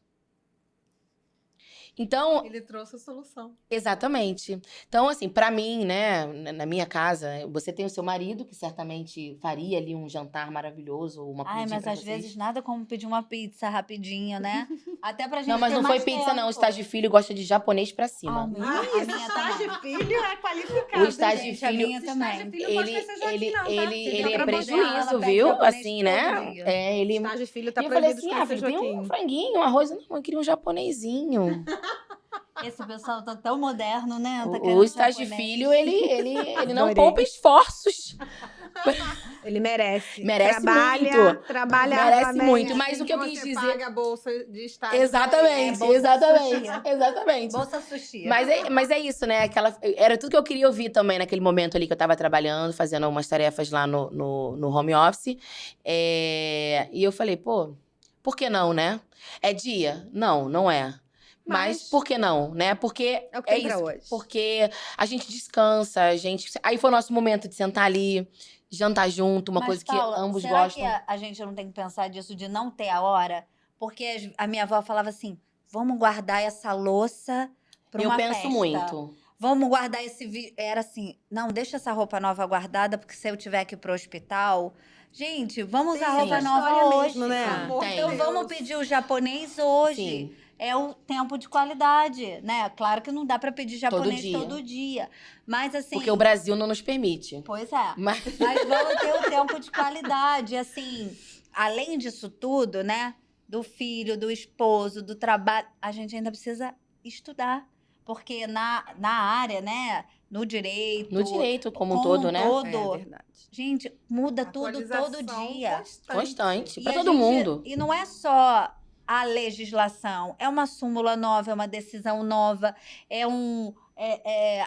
Então, Ele trouxe a solução. exatamente. Então, assim, pra mim, né, na minha casa, você tem o seu marido, que certamente faria ali um jantar maravilhoso, uma Ai, comidinha mas pra às vocês. vezes nada como pedir uma pizza rapidinho, né? Até pra gente Não, mas ter não foi mais pizza, não. O tempo. estágio de filho gosta de japonês pra cima. Ah, o meu, Ah, a minha também. estágio filho é qualificado. O estágio Gente, de a filho, minha também. filho não pode festejar aqui, não, tá? ele Fica é pra prejuízo, ela pede viu? japonês Assim, todo né? dia. Ele... Estágio filho tá E eu falei proibido assim, de filho, tem um Joaquim. franguinho, um arroz. Não, eu queria um japonesinho. Esse pessoal tá tão moderno, né? Tá O querendo estágio de japonês. filho, ele não Adorei. poupa esforços. Ele merece. Merece Trabalha, muito. trabalha Merece arduamente. muito, mas o que eu quis Você dizer... paga a bolsa de estágio. Exatamente, bolsa exatamente, sushi. exatamente. Bolsa sushi. Mas é isso, né? Era tudo que eu queria ouvir também naquele momento ali que eu tava trabalhando, fazendo umas tarefas lá no home office. E eu falei, pô, por que não, né? É dia? Não, não é. Mas por que não, né? Porque É o que tem pra isso. hoje. Porque a gente descansa, Aí foi o nosso momento de sentar ali, jantar junto, uma Mas, coisa Paula, que ambos será gostam. que a gente não tem que pensar disso de não ter a hora? Porque a minha avó falava assim, vamos guardar essa louça pra Eu uma penso festa. muito. Vamos guardar esse... Era assim, não, deixa essa roupa nova guardada, porque se eu tiver que ir pro hospital... Gente, vamos usar Tem roupa essa nova história hoje. mesmo, né? Amor de Então Deus. vamos pedir o japonês hoje. Sim. É o tempo de qualidade, né? Claro que não dá pra pedir japonês dia. todo dia. Mas assim... Porque o Brasil não nos permite. Pois é. Mas... Mas vamos ter o tempo de qualidade, assim, além disso tudo, né? Do filho, do esposo, do trabalho, a gente ainda precisa estudar. Porque na área, né? No direito. No direito como um como todo, um né? todo, É verdade. gente, muda tudo todo Atualização dia. Constante. E Pra a todo gente- mundo. E não é só a legislação, é uma súmula nova, é uma decisão nova, é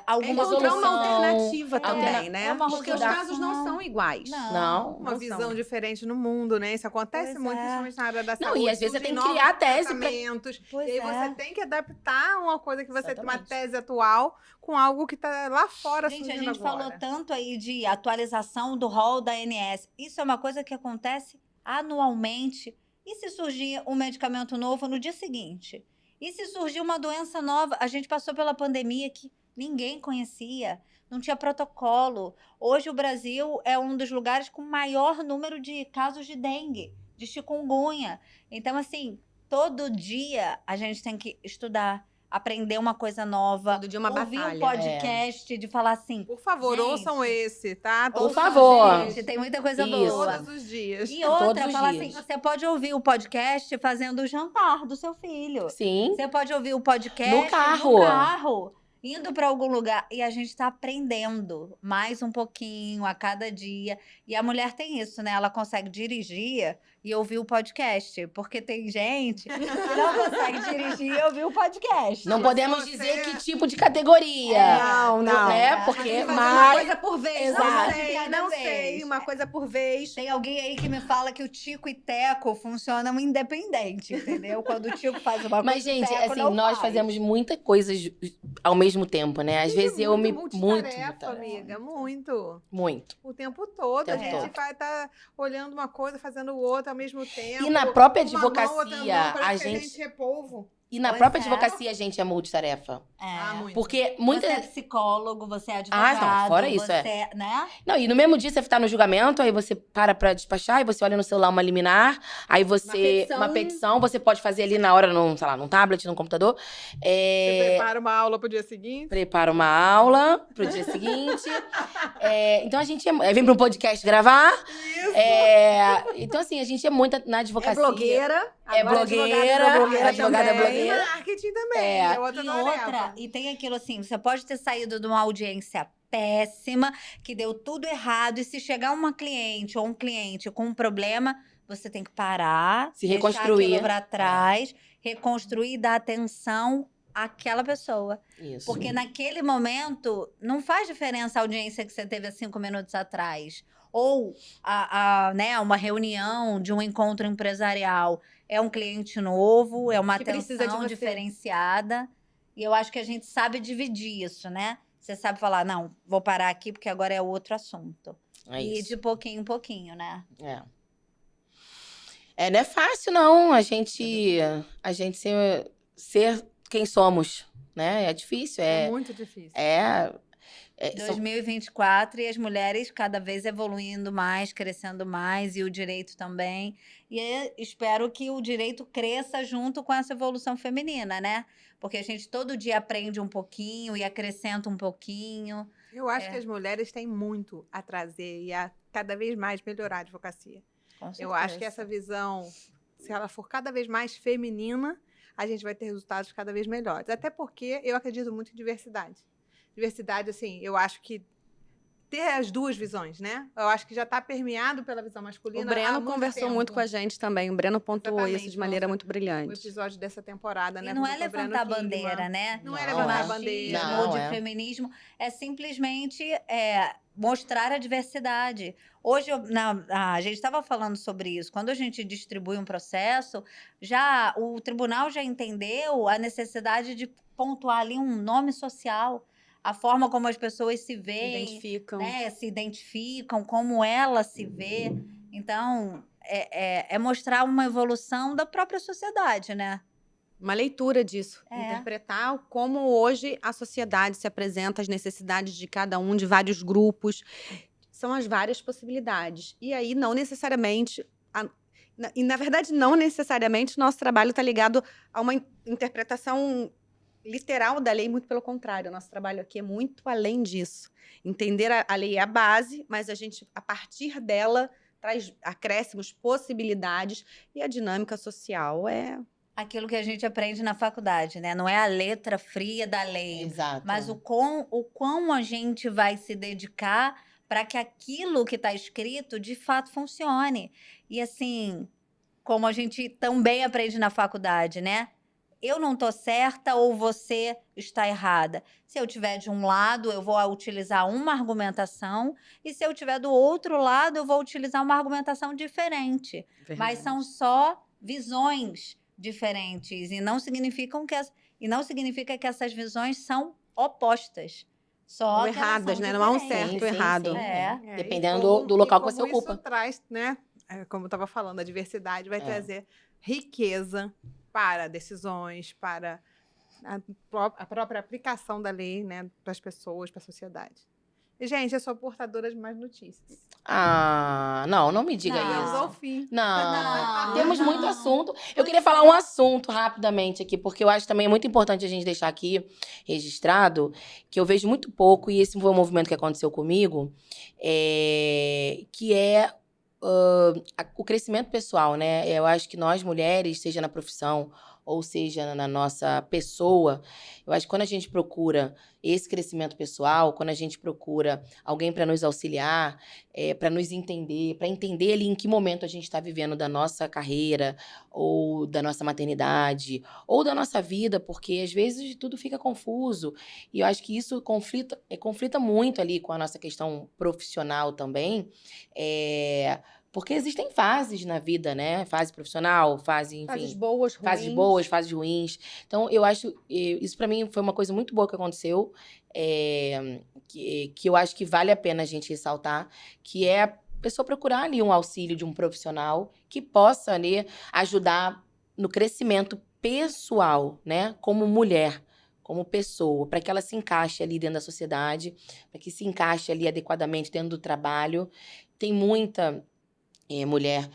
alguma Encontrar uma solução, alternativa também, né? é uma Porque os resolução. casos não são iguais. Não. Uma Não visão são. diferente no mundo, né? Isso acontece Pois muito, é. principalmente na área da Não, saúde. e às vezes você surgem tem que novos criar a tese pra- tratamentos, Pois e aí é. você tem que adaptar uma coisa que você tem uma Exatamente. tese atual com algo que tá lá fora Gente, a surgindo gente agora. falou tanto aí de atualização do rol da ANS. Isso é uma coisa que acontece anualmente. E se surgir um medicamento novo no dia seguinte? E se surgir uma doença nova? A gente passou pela pandemia que ninguém conhecia, não tinha protocolo. Hoje o Brasil é um dos lugares com maior número de casos de dengue, de chikungunya. Então, assim, todo dia a gente tem que estudar, aprender uma coisa nova. Todo dia uma ouvir batalha. um podcast de falar assim, Por favor, Gente. ouçam esse, tá? Por Todos os favor. dias. gente, tem muita coisa Isso. boa. Todos os dias. E outra, Todos os falar dias. assim, você pode ouvir o podcast fazendo o jantar do seu filho. Sim. Você pode ouvir o podcast No carro. indo para algum lugar. E a gente está aprendendo mais um pouquinho a cada dia. E a mulher tem isso, né? Ela consegue dirigir e ouvir o podcast. Porque tem gente que não consegue dirigir e ouvir o podcast. Não podemos você- dizer que tipo de categoria. Não, não. Né? Porque Uma mais... coisa por vez. Exato. Não sei, Cada não vez. sei. Uma coisa por vez. Tem alguém aí que me fala que o Tico e Teco funcionam independente, entendeu? Quando o Tico faz uma coisa, Mas, gente, o Teco assim, não nós faz. fazemos muitas coisas ao mesmo tempo, né? Às vezes eu me... Muito. multitarefa, amiga. Muito. Muito. O tempo todo. O A tempo gente todo. vai estar olhando uma coisa, fazendo outra ao mesmo tempo. E na própria Uma mão, outra mão, advocacia, parece a que gente... é polvo. E na Pois própria é. advocacia a gente é multitarefa. É. muito. Porque Você muitas... é psicólogo, você é advogado. não, fora isso, você, né? Não, e no mesmo dia você tá no julgamento, aí você para pra despachar, aí você olha no celular uma liminar, aí você... petição. Uma petição, você pode fazer ali na hora, num, sei lá, num tablet, num computador. Você prepara uma aula pro dia seguinte. Prepara uma aula pro dia seguinte. Então a gente vem para um podcast gravar. Isso. Então, assim, a gente é muito na É advocacia. blogueira. É Agora blogueira, advogada é também. blogueira. Marketing também. É. É outra E tarefa. outra, e tem aquilo assim, você pode ter saído de uma audiência péssima, que deu tudo errado, e se chegar uma cliente ou um cliente com um problema, você tem que parar, Se deixar reconstruir. aquilo pra trás, reconstruir e dar atenção àquela pessoa. Isso. Porque naquele momento, não faz diferença a audiência que você teve há 5 minutos atrás. Ou né, uma reunião de um encontro empresarial. É um cliente novo, é uma Que precisa de atenção você. diferenciada. E eu acho que a gente sabe dividir isso, né? Você sabe falar, não, vou parar aqui porque agora é outro assunto. É E isso. de pouquinho em pouquinho, né? Não é fácil, não. A gente ser quem somos, né? É difícil. É muito difícil. São 2024 e as mulheres cada vez evoluindo mais, crescendo mais, e o direito também. E espero que o direito cresça junto com essa evolução feminina, né? Porque a gente todo dia aprende um pouquinho e acrescenta um pouquinho. Eu acho que as mulheres têm muito a trazer e a cada vez mais melhorar a advocacia. Com Eu acho que certeza. essa visão, se ela for cada vez mais feminina, a gente vai ter resultados cada vez melhores. Até porque eu acredito muito em diversidade. Diversidade, assim, eu acho que ter as duas visões, né? Eu acho que já está permeado pela visão masculina. O Breno há muito conversou tempo. muito com a gente também. O Breno pontuou Exatamente, isso de maneira nossa, muito O brilhante. episódio dessa temporada, E né? não com é o Dr. Breno levantar Kingman. bandeira, né? Não é Não, levantar De a bandeira. machismo Não, ou de é. feminismo, é simplesmente mostrar a diversidade. Hoje, a gente estava falando sobre isso. Quando a gente distribui um processo, o tribunal já entendeu a necessidade de pontuar ali um nome social, a forma como as pessoas se veem, Identificam. né, se identificam, como ela se vê. Então, é mostrar uma evolução da própria sociedade, né? Uma leitura disso. É. Interpretar como hoje a sociedade se apresenta, as necessidades de cada um, de vários grupos. São as várias possibilidades. E aí, não necessariamente... na verdade, não necessariamente nosso trabalho está ligado a uma interpretação literal da lei, muito pelo contrário. O nosso trabalho aqui é muito além disso. Entender a lei é a base, mas a gente, a partir dela, traz acréscimos, possibilidades, e a dinâmica social é... Aquilo que a gente aprende na faculdade, né? Não é a letra fria da lei, Exato. mas o quão a gente vai se dedicar para que aquilo que está escrito de fato funcione. E assim, como a gente também aprende na faculdade, né? Eu não estou certa ou você está errada. Se eu tiver de um lado, eu vou utilizar uma argumentação, e se eu tiver do outro lado, eu vou utilizar uma argumentação diferente. Mas são só visões diferentes e não significa que essas visões são opostas. Só Ou que elas erradas, são né? Não há um diferentes. certo Sim, ou sim, errado. sim. É. Dependendo do local que você ocupa. Isso traz, né? Como eu estava falando, a diversidade vai É. trazer riqueza para decisões, para a própria aplicação da lei, né, para as pessoas, para a sociedade. E, gente, eu sou portadora de mais notícias. Ah, não me diga Não. Chegamos isso. ao fim. Não, temos não. muito assunto. Eu queria falar um assunto rapidamente aqui, porque eu acho também muito importante a gente deixar aqui registrado, que eu vejo muito pouco, e esse foi um movimento que aconteceu comigo, que é o crescimento pessoal, né? Eu acho que nós, mulheres, seja na profissão ou seja na nossa pessoa, eu acho que quando a gente procura esse crescimento pessoal, quando a gente procura alguém para nos auxiliar, para nos entender, para entender ali em que momento a gente está vivendo da nossa carreira, ou da nossa maternidade, ou da nossa vida, porque às vezes tudo fica confuso. E eu acho que isso conflita muito ali com a nossa questão profissional também. Porque existem fases na vida, né? Fase profissional, fase, enfim. Fases boas, ruins. Fases boas, fases ruins. Então, eu acho... Isso, pra mim, foi uma coisa muito boa que aconteceu. Que eu acho que vale a pena a gente ressaltar. Que é a pessoa procurar ali um auxílio de um profissional que possa ali ajudar no crescimento pessoal, né? Como mulher, como pessoa. Para que ela se encaixe ali dentro da sociedade. Para que se encaixe ali adequadamente dentro do trabalho. Tem muita... mulher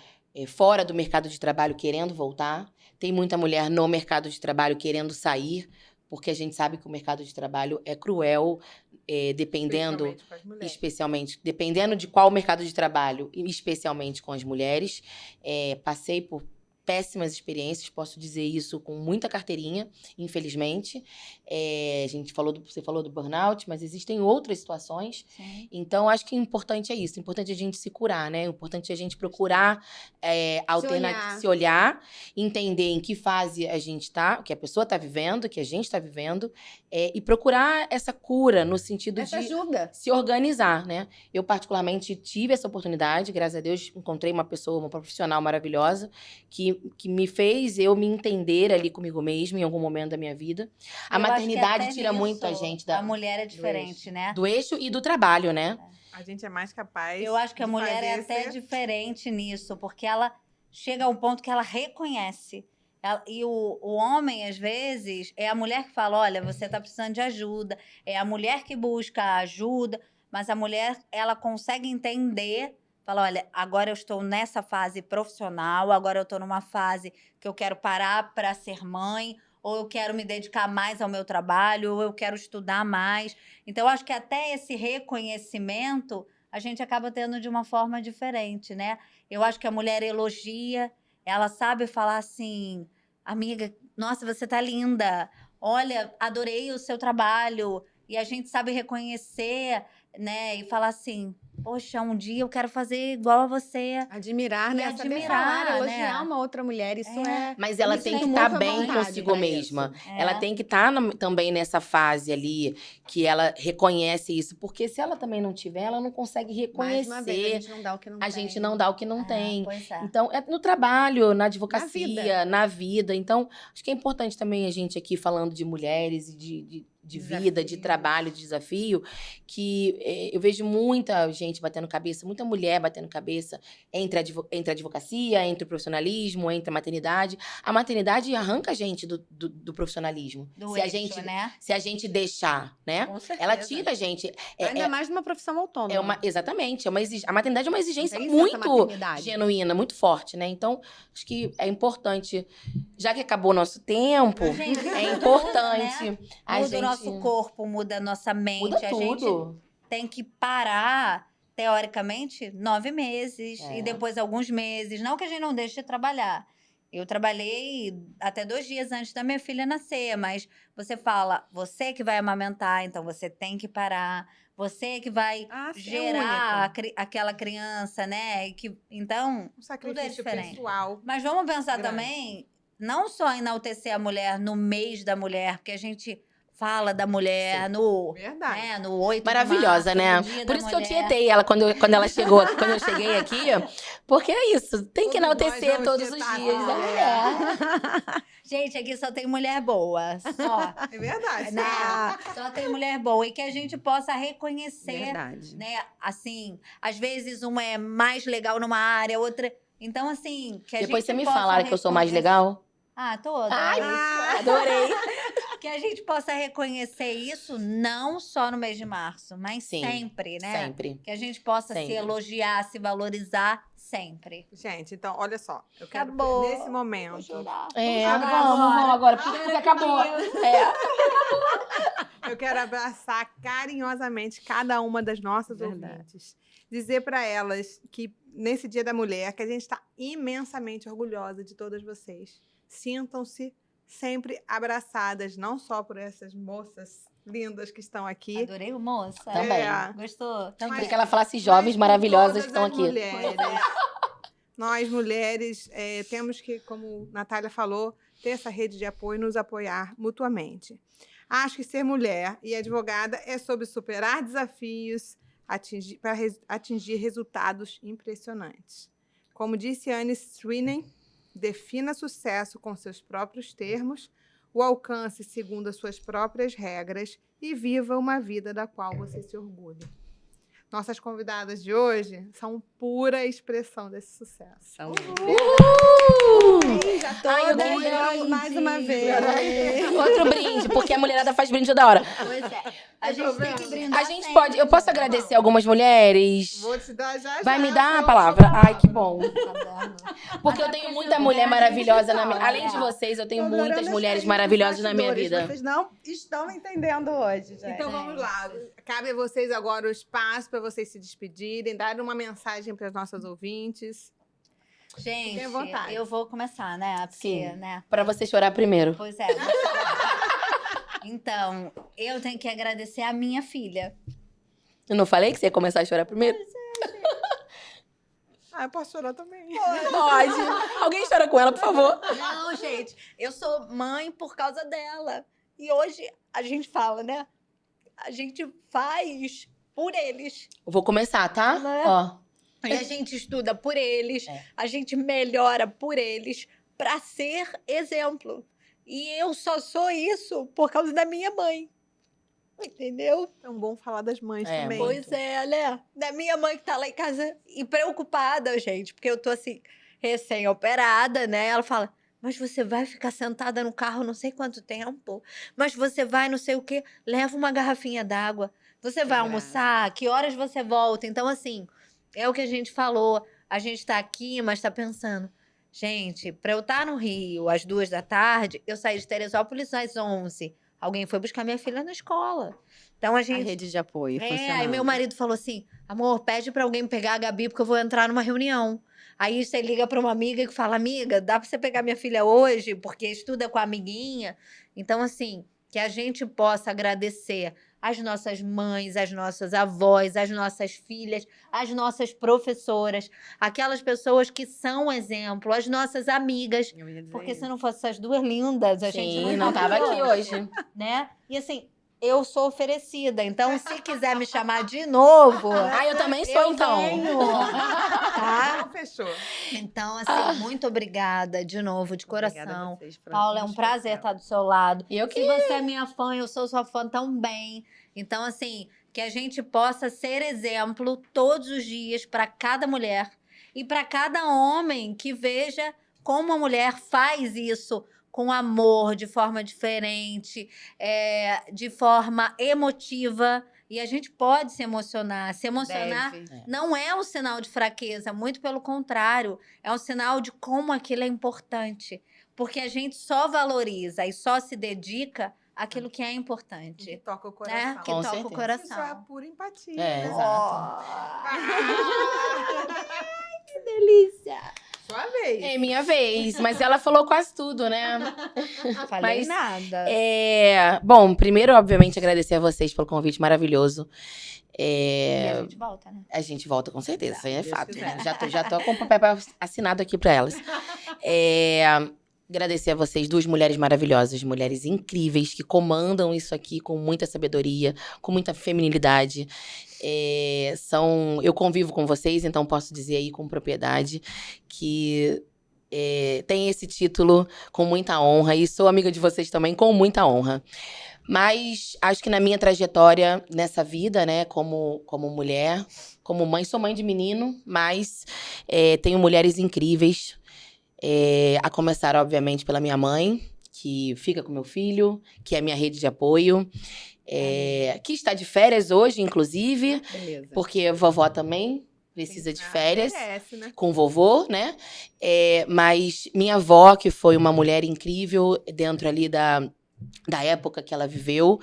fora do mercado de trabalho querendo voltar. Tem muita mulher no mercado de trabalho querendo sair, porque a gente sabe que o mercado de trabalho é cruel, dependendo, Principalmente com as mulheres. especialmente, dependendo de qual mercado de trabalho, e especialmente com as mulheres. Passei por péssimas experiências, posso dizer isso com muita carteirinha, infelizmente. Você falou do burnout, mas existem outras situações. Sim. Então, acho que o importante é isso. O importante é a gente se curar, né? O importante é a gente procurar olhar. se olhar, entender em que fase a gente tá, que a pessoa está vivendo, que a gente está vivendo, e procurar essa cura no sentido Essa de ajuda. se organizar, né? Eu, particularmente, tive essa oportunidade, graças a Deus, encontrei uma pessoa, uma profissional maravilhosa, que me fez eu me entender ali comigo mesma em algum momento da minha vida. A Eu acho que maternidade até tira nisso, muito a gente a mulher é diferente, né? do eixo e do trabalho, né? A gente é mais capaz. Eu acho que a de mulher é fazer até diferente nisso, porque ela chega a um ponto que ela reconhece. E o homem, às vezes, é a mulher que fala, olha, você está precisando de ajuda. É a mulher que busca a ajuda, mas a mulher, ela consegue entender, fala, olha, agora eu estou nessa fase profissional, agora eu estou numa fase que eu quero parar para ser mãe, ou eu quero me dedicar mais ao meu trabalho, ou eu quero estudar mais. Então, eu acho que até esse reconhecimento a gente acaba tendo de uma forma diferente, né? Eu acho que a mulher elogia, ela sabe falar assim, amiga, nossa, você tá linda, olha, adorei o seu trabalho. E a gente sabe reconhecer, né? E falar assim, poxa, um dia eu quero fazer igual a você. Admirar, né? Saber admirar, falar, elogiar né? uma outra mulher, isso é... Mas eu ela me tem que sinto estar muito à bem vontade consigo pra mesma. isso. É. Ela tem que estar também nessa fase ali, que ela reconhece isso. Porque se ela também não tiver, ela não consegue Mais uma vez, a reconhecer. gente não dá o que não A tem. gente não dá o que não tem. Pois é. Então, é no trabalho, na advocacia, vida. na vida. Então, acho que é importante também a gente aqui falando de mulheres e de vida, de Desafios. trabalho, de desafio, que eu vejo muita gente batendo cabeça, muita mulher batendo cabeça entre a advocacia, entre o profissionalismo, entre a maternidade. A maternidade arranca a gente do profissionalismo. Do se a eixo, gente, né? se a gente deixar, né? Com certeza. Ela tira a gente. Ainda mais numa profissão autônoma. Exatamente. A maternidade é uma exigência Tem licença muito maternidade. genuína, muito forte, né? Então, acho que é importante, já que acabou o nosso tempo, Gente, é muda, importante né? a Muda gente... o nosso corpo, muda a nossa mente. Muda A gente tudo. tem que parar, teoricamente, 9 meses. É. E depois alguns meses. Não que a gente não deixe de trabalhar. Eu trabalhei até 2 dias antes da minha filha nascer. Mas você fala, você que vai amamentar, então você tem que parar. Você que vai Sim, gerar aquela criança, né? Um Então, tudo é sacrifício diferente. pessoal. Mas vamos pensar Grande. também, não só enaltecer a mulher no mês da mulher, porque a gente fala da mulher Verdade. no 8 Maravilhosa, de né? março, no Dia Por da isso que eu Mulher. tietei ela quando ela chegou, quando eu cheguei aqui. Porque é isso, tem que Todos nós enaltecer vamos todos os tietar dias essa da mulher. Gente, aqui só tem mulher boa, só. É verdade. né? Só tem mulher boa. E que a gente possa reconhecer, Verdade. né? Assim, às vezes uma é mais legal numa área, outra... Então, assim, que a Depois gente você me possa falaram que eu sou mais reconhecer- legal. Ah, toda. Ai, adorei. Que a gente possa reconhecer isso não só no mês de março, mas Sim, sempre, né? Sempre. Que a gente possa Sempre. se elogiar, se valorizar sempre. Gente, então, olha só. Eu quero, Acabou. nesse Vou momento, chorar. Vamos agora, porque acabou. eu quero abraçar carinhosamente cada uma das nossas Verdade. ouvintes. Dizer para elas que, nesse Dia da Mulher, que a gente está imensamente orgulhosa de todas vocês. Sintam-se sempre abraçadas, não só por essas moças lindas que estão aqui. Adorei o moça. Também. Gostou? Queria Também. que ela falasse jovens Mas por maravilhosas que todas estão as aqui. Mulheres, nós, mulheres, temos que, como Natália falou, ter essa rede de apoio e nos apoiar mutuamente. Acho que ser mulher e advogada é sobre superar desafios para atingir resultados impressionantes. Como disse Anne Sweeney, defina sucesso com seus próprios termos, o alcance segundo as suas próprias regras e viva uma vida da qual você se orgulhe. Nossas convidadas de hoje são pura expressão desse sucesso. São Ai, eu todas queria- mais uma vez. Outro brinde, porque a mulherada faz brinde toda hora. Pois é. A gente tem que brindar A gente sempre. pode. Eu posso agradecer algumas mulheres? Vou te dar já. Vai me já, dar a seu- palavra? Ai, que bom. Tá vendo? Porque eu Até tenho porque muita seu mulher lugar maravilhosa é na minha. digital, Além de né? vocês, eu tenho Tô adorando muitas as mulheres carinhas maravilhosas dos na minha bastidores. vida. Vocês não estão entendendo hoje, gente. Então vamos lá. Cabe a vocês agora o espaço para vocês se despedirem, dar uma mensagem para as nossas ouvintes. Gente, Fiquem à vontade. eu vou começar, né? Porque, Sim. né? Pra você chorar primeiro. Pois é. Então, eu tenho que agradecer a minha filha. Eu não falei que você ia começar a chorar primeiro? Ah, eu posso chorar também. Pode. Alguém chora com ela, por favor. Não, gente, eu sou mãe por causa dela. E hoje a gente fala, né? A gente faz por eles. Eu vou começar, tá? Né? Ó. E a gente estuda por eles, É. a gente melhora por eles para ser exemplo. E eu só sou isso por causa da minha mãe. Entendeu? É um bom falar das mães É, também. Pois é, né? Da minha mãe que tá lá em casa e preocupada, gente, porque eu tô assim, recém-operada, né? Ela fala: mas você vai ficar sentada no carro não sei quanto tempo, mas você vai não sei o quê, leva uma garrafinha d'água, você vai graça. almoçar, que horas você volta? Então, assim, é o que a gente falou, a gente tá aqui, mas tá pensando, gente, pra eu estar no Rio às 2 da tarde, eu saí de Teresópolis às 11. Alguém foi buscar minha filha na escola. Então a A gente. rede de apoio Aí funcionando. meu marido falou assim: amor, pede pra alguém pegar a Gabi, porque eu vou entrar numa reunião. Aí você liga pra uma amiga e fala: amiga, dá pra você pegar minha filha hoje, porque estuda com a amiguinha. Então, assim, que a gente possa agradecer as nossas mães, as nossas avós, as nossas filhas, as nossas professoras, aquelas pessoas que são exemplo, as nossas amigas. Eu ia dizer Porque isso. se não fosse essas duas lindas, a gente Sim, não tava aqui hoje. né? E assim, eu sou oferecida. Então, se quiser me chamar de novo, Ah, eu também sou, eu então. venho, tá? Então, fechou. Então, assim, muito obrigada de novo, de Obrigada a coração. vocês, foi Paula, é um muito prazer especial. estar do seu lado. E eu Se que. você é minha fã, eu sou sua fã também. Então, assim, que a gente possa ser exemplo todos os dias para cada mulher e para cada homem que veja como a mulher faz isso com amor, de forma diferente, de forma emotiva. E a gente pode se emocionar. Se emocionar Deve. não é um sinal de fraqueza, muito pelo contrário. É um sinal de como aquilo é importante. Porque a gente só valoriza e só se dedica àquilo que é Que importante. toca o Né? coração. Que Com toca o certeza. Isso é a coração. pura empatia. É, né? exato. Que delícia! Sua vez. É minha vez, mas ela falou quase tudo, né? Falei Mas, nada. Bom, primeiro, obviamente, agradecer a vocês pelo convite maravilhoso. E a gente volta, né? A gente volta com certeza, isso aí é Deus fato. quiser. Né? Já tô com o papel assinado aqui pra elas. Agradecer a vocês, duas mulheres maravilhosas, mulheres incríveis, que comandam isso aqui com muita sabedoria, com muita feminilidade. Eu convivo com vocês, então posso dizer aí com propriedade que tem esse título com muita honra e sou amiga de vocês também com muita honra. Mas acho que na minha trajetória nessa vida, né, como mulher, como mãe, sou mãe de menino, mas tenho mulheres incríveis, a começar, obviamente, pela minha mãe, que fica com meu filho, que é minha rede de apoio, que está de férias hoje, inclusive, Beleza. porque vovó também precisa de férias. Merece, né? Com o vovô, né? Mas minha avó, que foi uma mulher incrível dentro ali da época que ela viveu,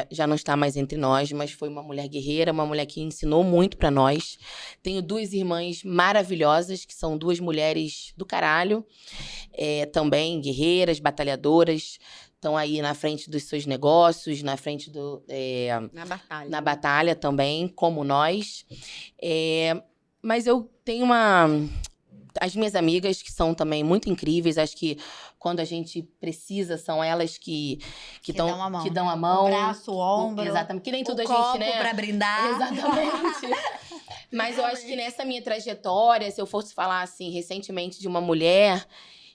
já não está mais entre nós, mas foi uma mulher guerreira, uma mulher que ensinou muito pra nós. Tenho 2 irmãs maravilhosas, que são 2 mulheres do caralho, também guerreiras, batalhadoras, estão aí na frente dos seus negócios, na frente Na batalha. na batalha também, como nós. Mas eu tenho as minhas amigas, que são também muito incríveis, acho que quando a gente precisa, são elas que dão a mão. que dão a mão. O braço, o ombro. Exatamente. Que nem tudo O a copo gente, né? pra brindar. Exatamente. Mas eu acho que nessa minha trajetória, se eu fosse falar assim, recentemente de uma mulher,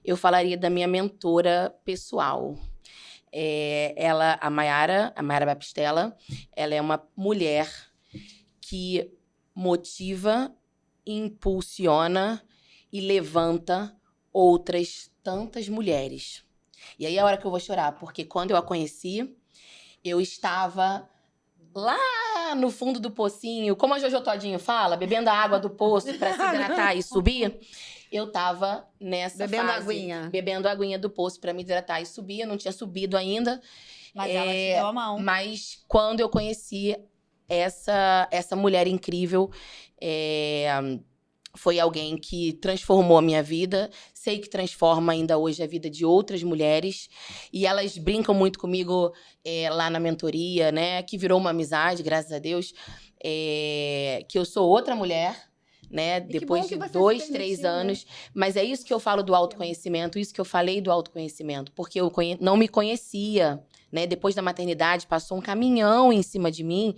eu falaria da minha mentora pessoal. Ela, a Mayara Baptistella, ela é uma mulher que motiva, impulsiona e levanta outras tantas mulheres. E aí é a hora que eu vou chorar, porque quando eu a conheci, eu estava lá no fundo do pocinho, como a Jojo Todinho fala, bebendo a água do poço para se hidratar e subir. Eu tava nessa Bebendo fase, aguinha. bebendo a aguinha do poço para me hidratar e subir. Eu não tinha subido ainda. Mas ela te deu a mão. Mas quando eu conheci essa mulher incrível, foi alguém que transformou a minha vida. Sei que transforma ainda hoje a vida de outras mulheres. E elas brincam muito comigo lá na mentoria, né? Que virou uma amizade, graças a Deus. Que eu sou outra mulher, né? que Depois bom que de você se 2, permitiu, 3 né? anos. Mas é isso que eu falo do autoconhecimento, isso que eu falei do autoconhecimento. Porque eu não me conhecia, né? Depois da maternidade, passou um caminhão em cima de mim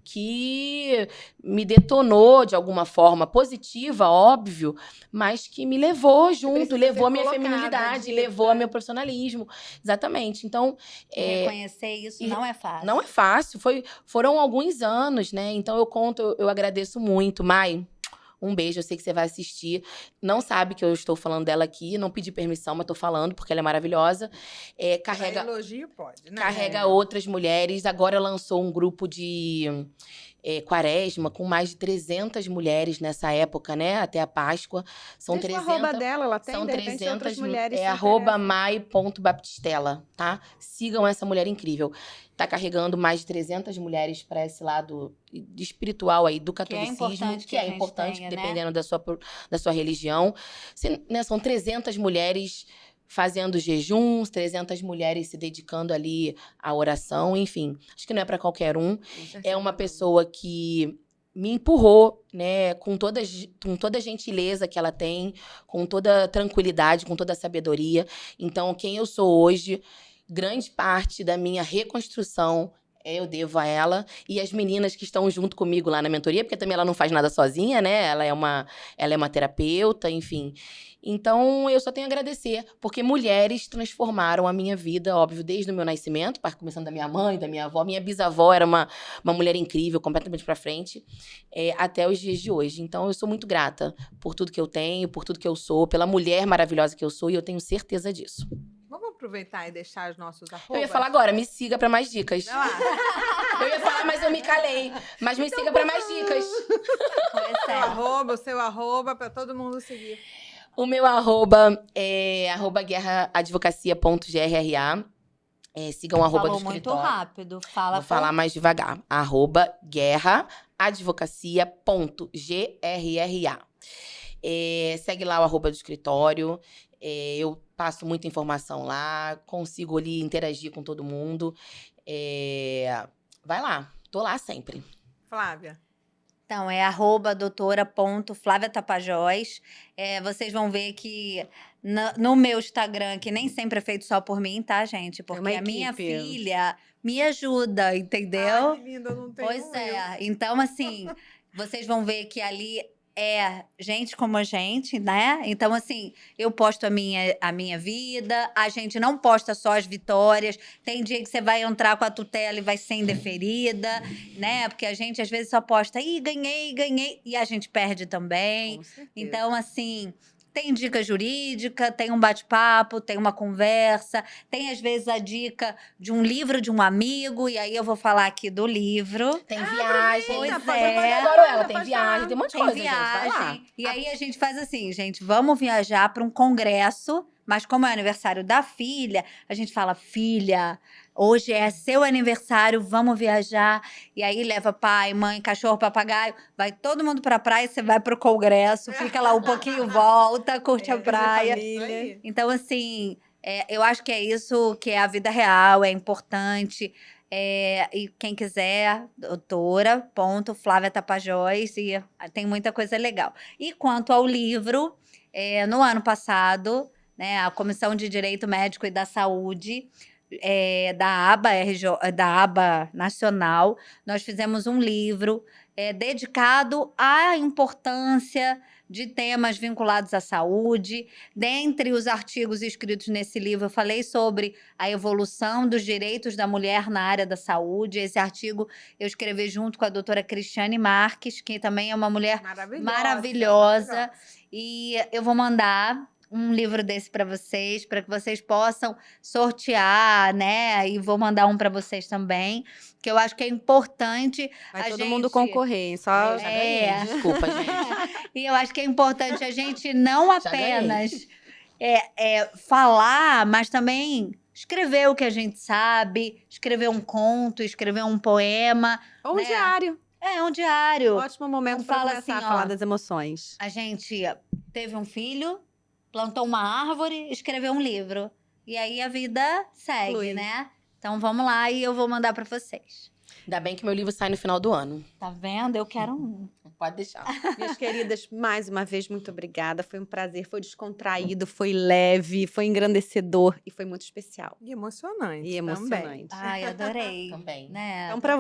que me detonou de alguma forma positiva, óbvio, mas que me levou junto, precisa levou ser a minha colocada, feminilidade, dita. levou a meu profissionalismo. Exatamente. Então, E reconhecer isso não é fácil. não é fácil. Foram alguns anos, né? Então eu agradeço muito, Mai. Um beijo, eu sei que você vai assistir. Não sabe que eu estou falando dela aqui, não pedi permissão, mas estou falando porque ela é maravilhosa. Pra elogio pode, né? Carrega outras mulheres. Agora lançou um grupo de quaresma com mais de 300 mulheres nessa época, né? Até a Páscoa. São Deixa 300. o arroba dela, ela tem, São de repente, 300 outras mulheres se arroba interessam. mai.baptistella, tá? Sigam essa mulher incrível. Tá carregando mais de 300 mulheres para esse lado de espiritual aí do catolicismo, que a gente tenha, né? dependendo da sua religião. Né, são 300 mulheres fazendo jejuns, 300 mulheres se dedicando ali à oração, enfim. Acho que não é para qualquer um. É uma pessoa que me empurrou, né, com toda a gentileza que ela tem, com toda a tranquilidade, com toda a sabedoria. Então, quem eu sou hoje, grande parte da minha reconstrução eu devo a ela e as meninas que estão junto comigo lá na mentoria, porque também ela não faz nada sozinha, né? Ela é uma terapeuta, enfim. Então, eu só tenho a agradecer, porque mulheres transformaram a minha vida, óbvio, desde o meu nascimento, começando da minha mãe, da minha avó. Minha bisavó era uma mulher incrível, completamente pra frente, até os dias de hoje. Então, eu sou muito grata por tudo que eu tenho, por tudo que eu sou, pela mulher maravilhosa que eu sou, e eu tenho certeza disso. Vamos aproveitar e deixar os nossos arrobas? Eu ia falar agora, me siga pra mais dicas. Vai lá. Eu ia falar, mas eu me calei. Mas me siga pra mais dicas. O seu arroba, pra todo mundo seguir. O meu arroba é guerraadvocacia.grra. Sigam o arroba do Falou muito escritório. rápido. Vou falar mais devagar. @guerraadvocacia.grra. Segue lá o arroba do escritório. Eu passo muita informação lá. Consigo ali interagir com todo mundo. Vai lá. Tô lá sempre. Flávia. Então, é @doutora.flaviatapajós. Vocês vão ver que no meu Instagram, que nem sempre é feito só por mim, tá, gente? Porque a minha filha me ajuda, entendeu? Ai, que linda, eu não tenho Pois é. Então, assim, vocês vão ver que ali é gente como a gente, né? Então, assim, eu posto a minha vida, a gente não posta só as vitórias. Tem dia que você vai entrar com a tutela e vai ser indeferida, né? Porque a gente, às vezes, só posta, ganhei, e a gente perde também. Com certeza. Então, assim, Tem dica jurídica, tem um bate-papo, tem uma conversa, tem às vezes a dica de um livro de um amigo, e aí eu vou falar aqui do livro. Tem viagem. Pois pode é. falar, Adoro ela, tem pode viagem, falar. tem um monte de Tem coisa, gente. Vai lá. viagem. E aí a gente faz assim, gente, vamos viajar para um congresso, mas como é aniversário da filha, a gente fala, filha, hoje é seu aniversário, vamos viajar. E aí leva pai, mãe, cachorro, papagaio, vai todo mundo pra praia, você vai pro congresso, fica lá um pouquinho, volta, curte a praia. Isso aí. Então, assim, eu acho que é isso que é a vida real, é importante. E quem quiser, doutora.Flávia Tapajós, e tem muita coisa legal. E quanto ao livro, no ano passado, né, a Comissão de Direito Médico e da Saúde, da aba nacional, nós fizemos um livro dedicado à importância de temas vinculados à saúde. Dentre os artigos escritos nesse livro, eu falei sobre a evolução dos direitos da mulher na área da saúde. Esse artigo eu escrevi junto com a doutora Cristiane Marques, que também é uma mulher maravilhosa. E eu vou mandar um livro desse para vocês que vocês possam sortear, né? E vou mandar um para vocês também, que eu acho que é importante. Vai a todo gente... mundo concorrer, hein? Só... Já ganhei, desculpa, gente. E eu acho que é importante a gente não Já apenas falar, mas também escrever o que a gente sabe, escrever um conto, escrever um poema. Ou um né? diário. É um diário. Ótimo momento Não para fala começar assim, a falar ó, das emoções. A gente teve um filho, plantou uma árvore, escreveu um livro. E aí a vida segue, Flui. né? Então vamos lá e eu vou mandar para vocês. Ainda bem que meu livro sai no final do ano. Tá vendo? Eu quero um. Pode deixar. Minhas queridas, mais uma vez, muito obrigada. Foi um prazer, foi descontraído, foi leve, foi engrandecedor e foi muito especial. E emocionante. E emocionante. Ai, adorei. Também. Né? Então, para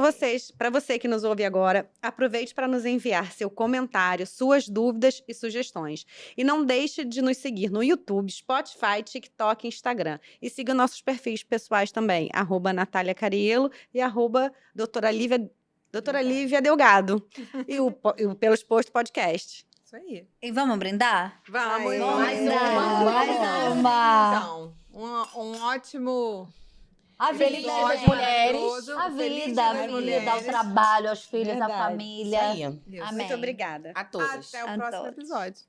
você que nos ouve agora, aproveite para nos enviar seu comentário, suas dúvidas e sugestões. E não deixe de nos seguir no YouTube, Spotify, TikTok e Instagram. E siga nossos perfis pessoais também, @Natália Cariello e @doutora Lívia Delgado. E o Pelos Post Podcast. Isso aí. E vamos brindar? Vamos, Aê. vamos Mais brindar. uma. Mais uma. Então, um ótimo... A Feliz vida, Dia das gente. Mulheres. A Feliz vida, Dia a das vida, Mulheres. o trabalho, aos filhos, a Verdade. família. Isso aí. Isso. Amém. Muito obrigada. A todos. Até o A próximo todos. episódio.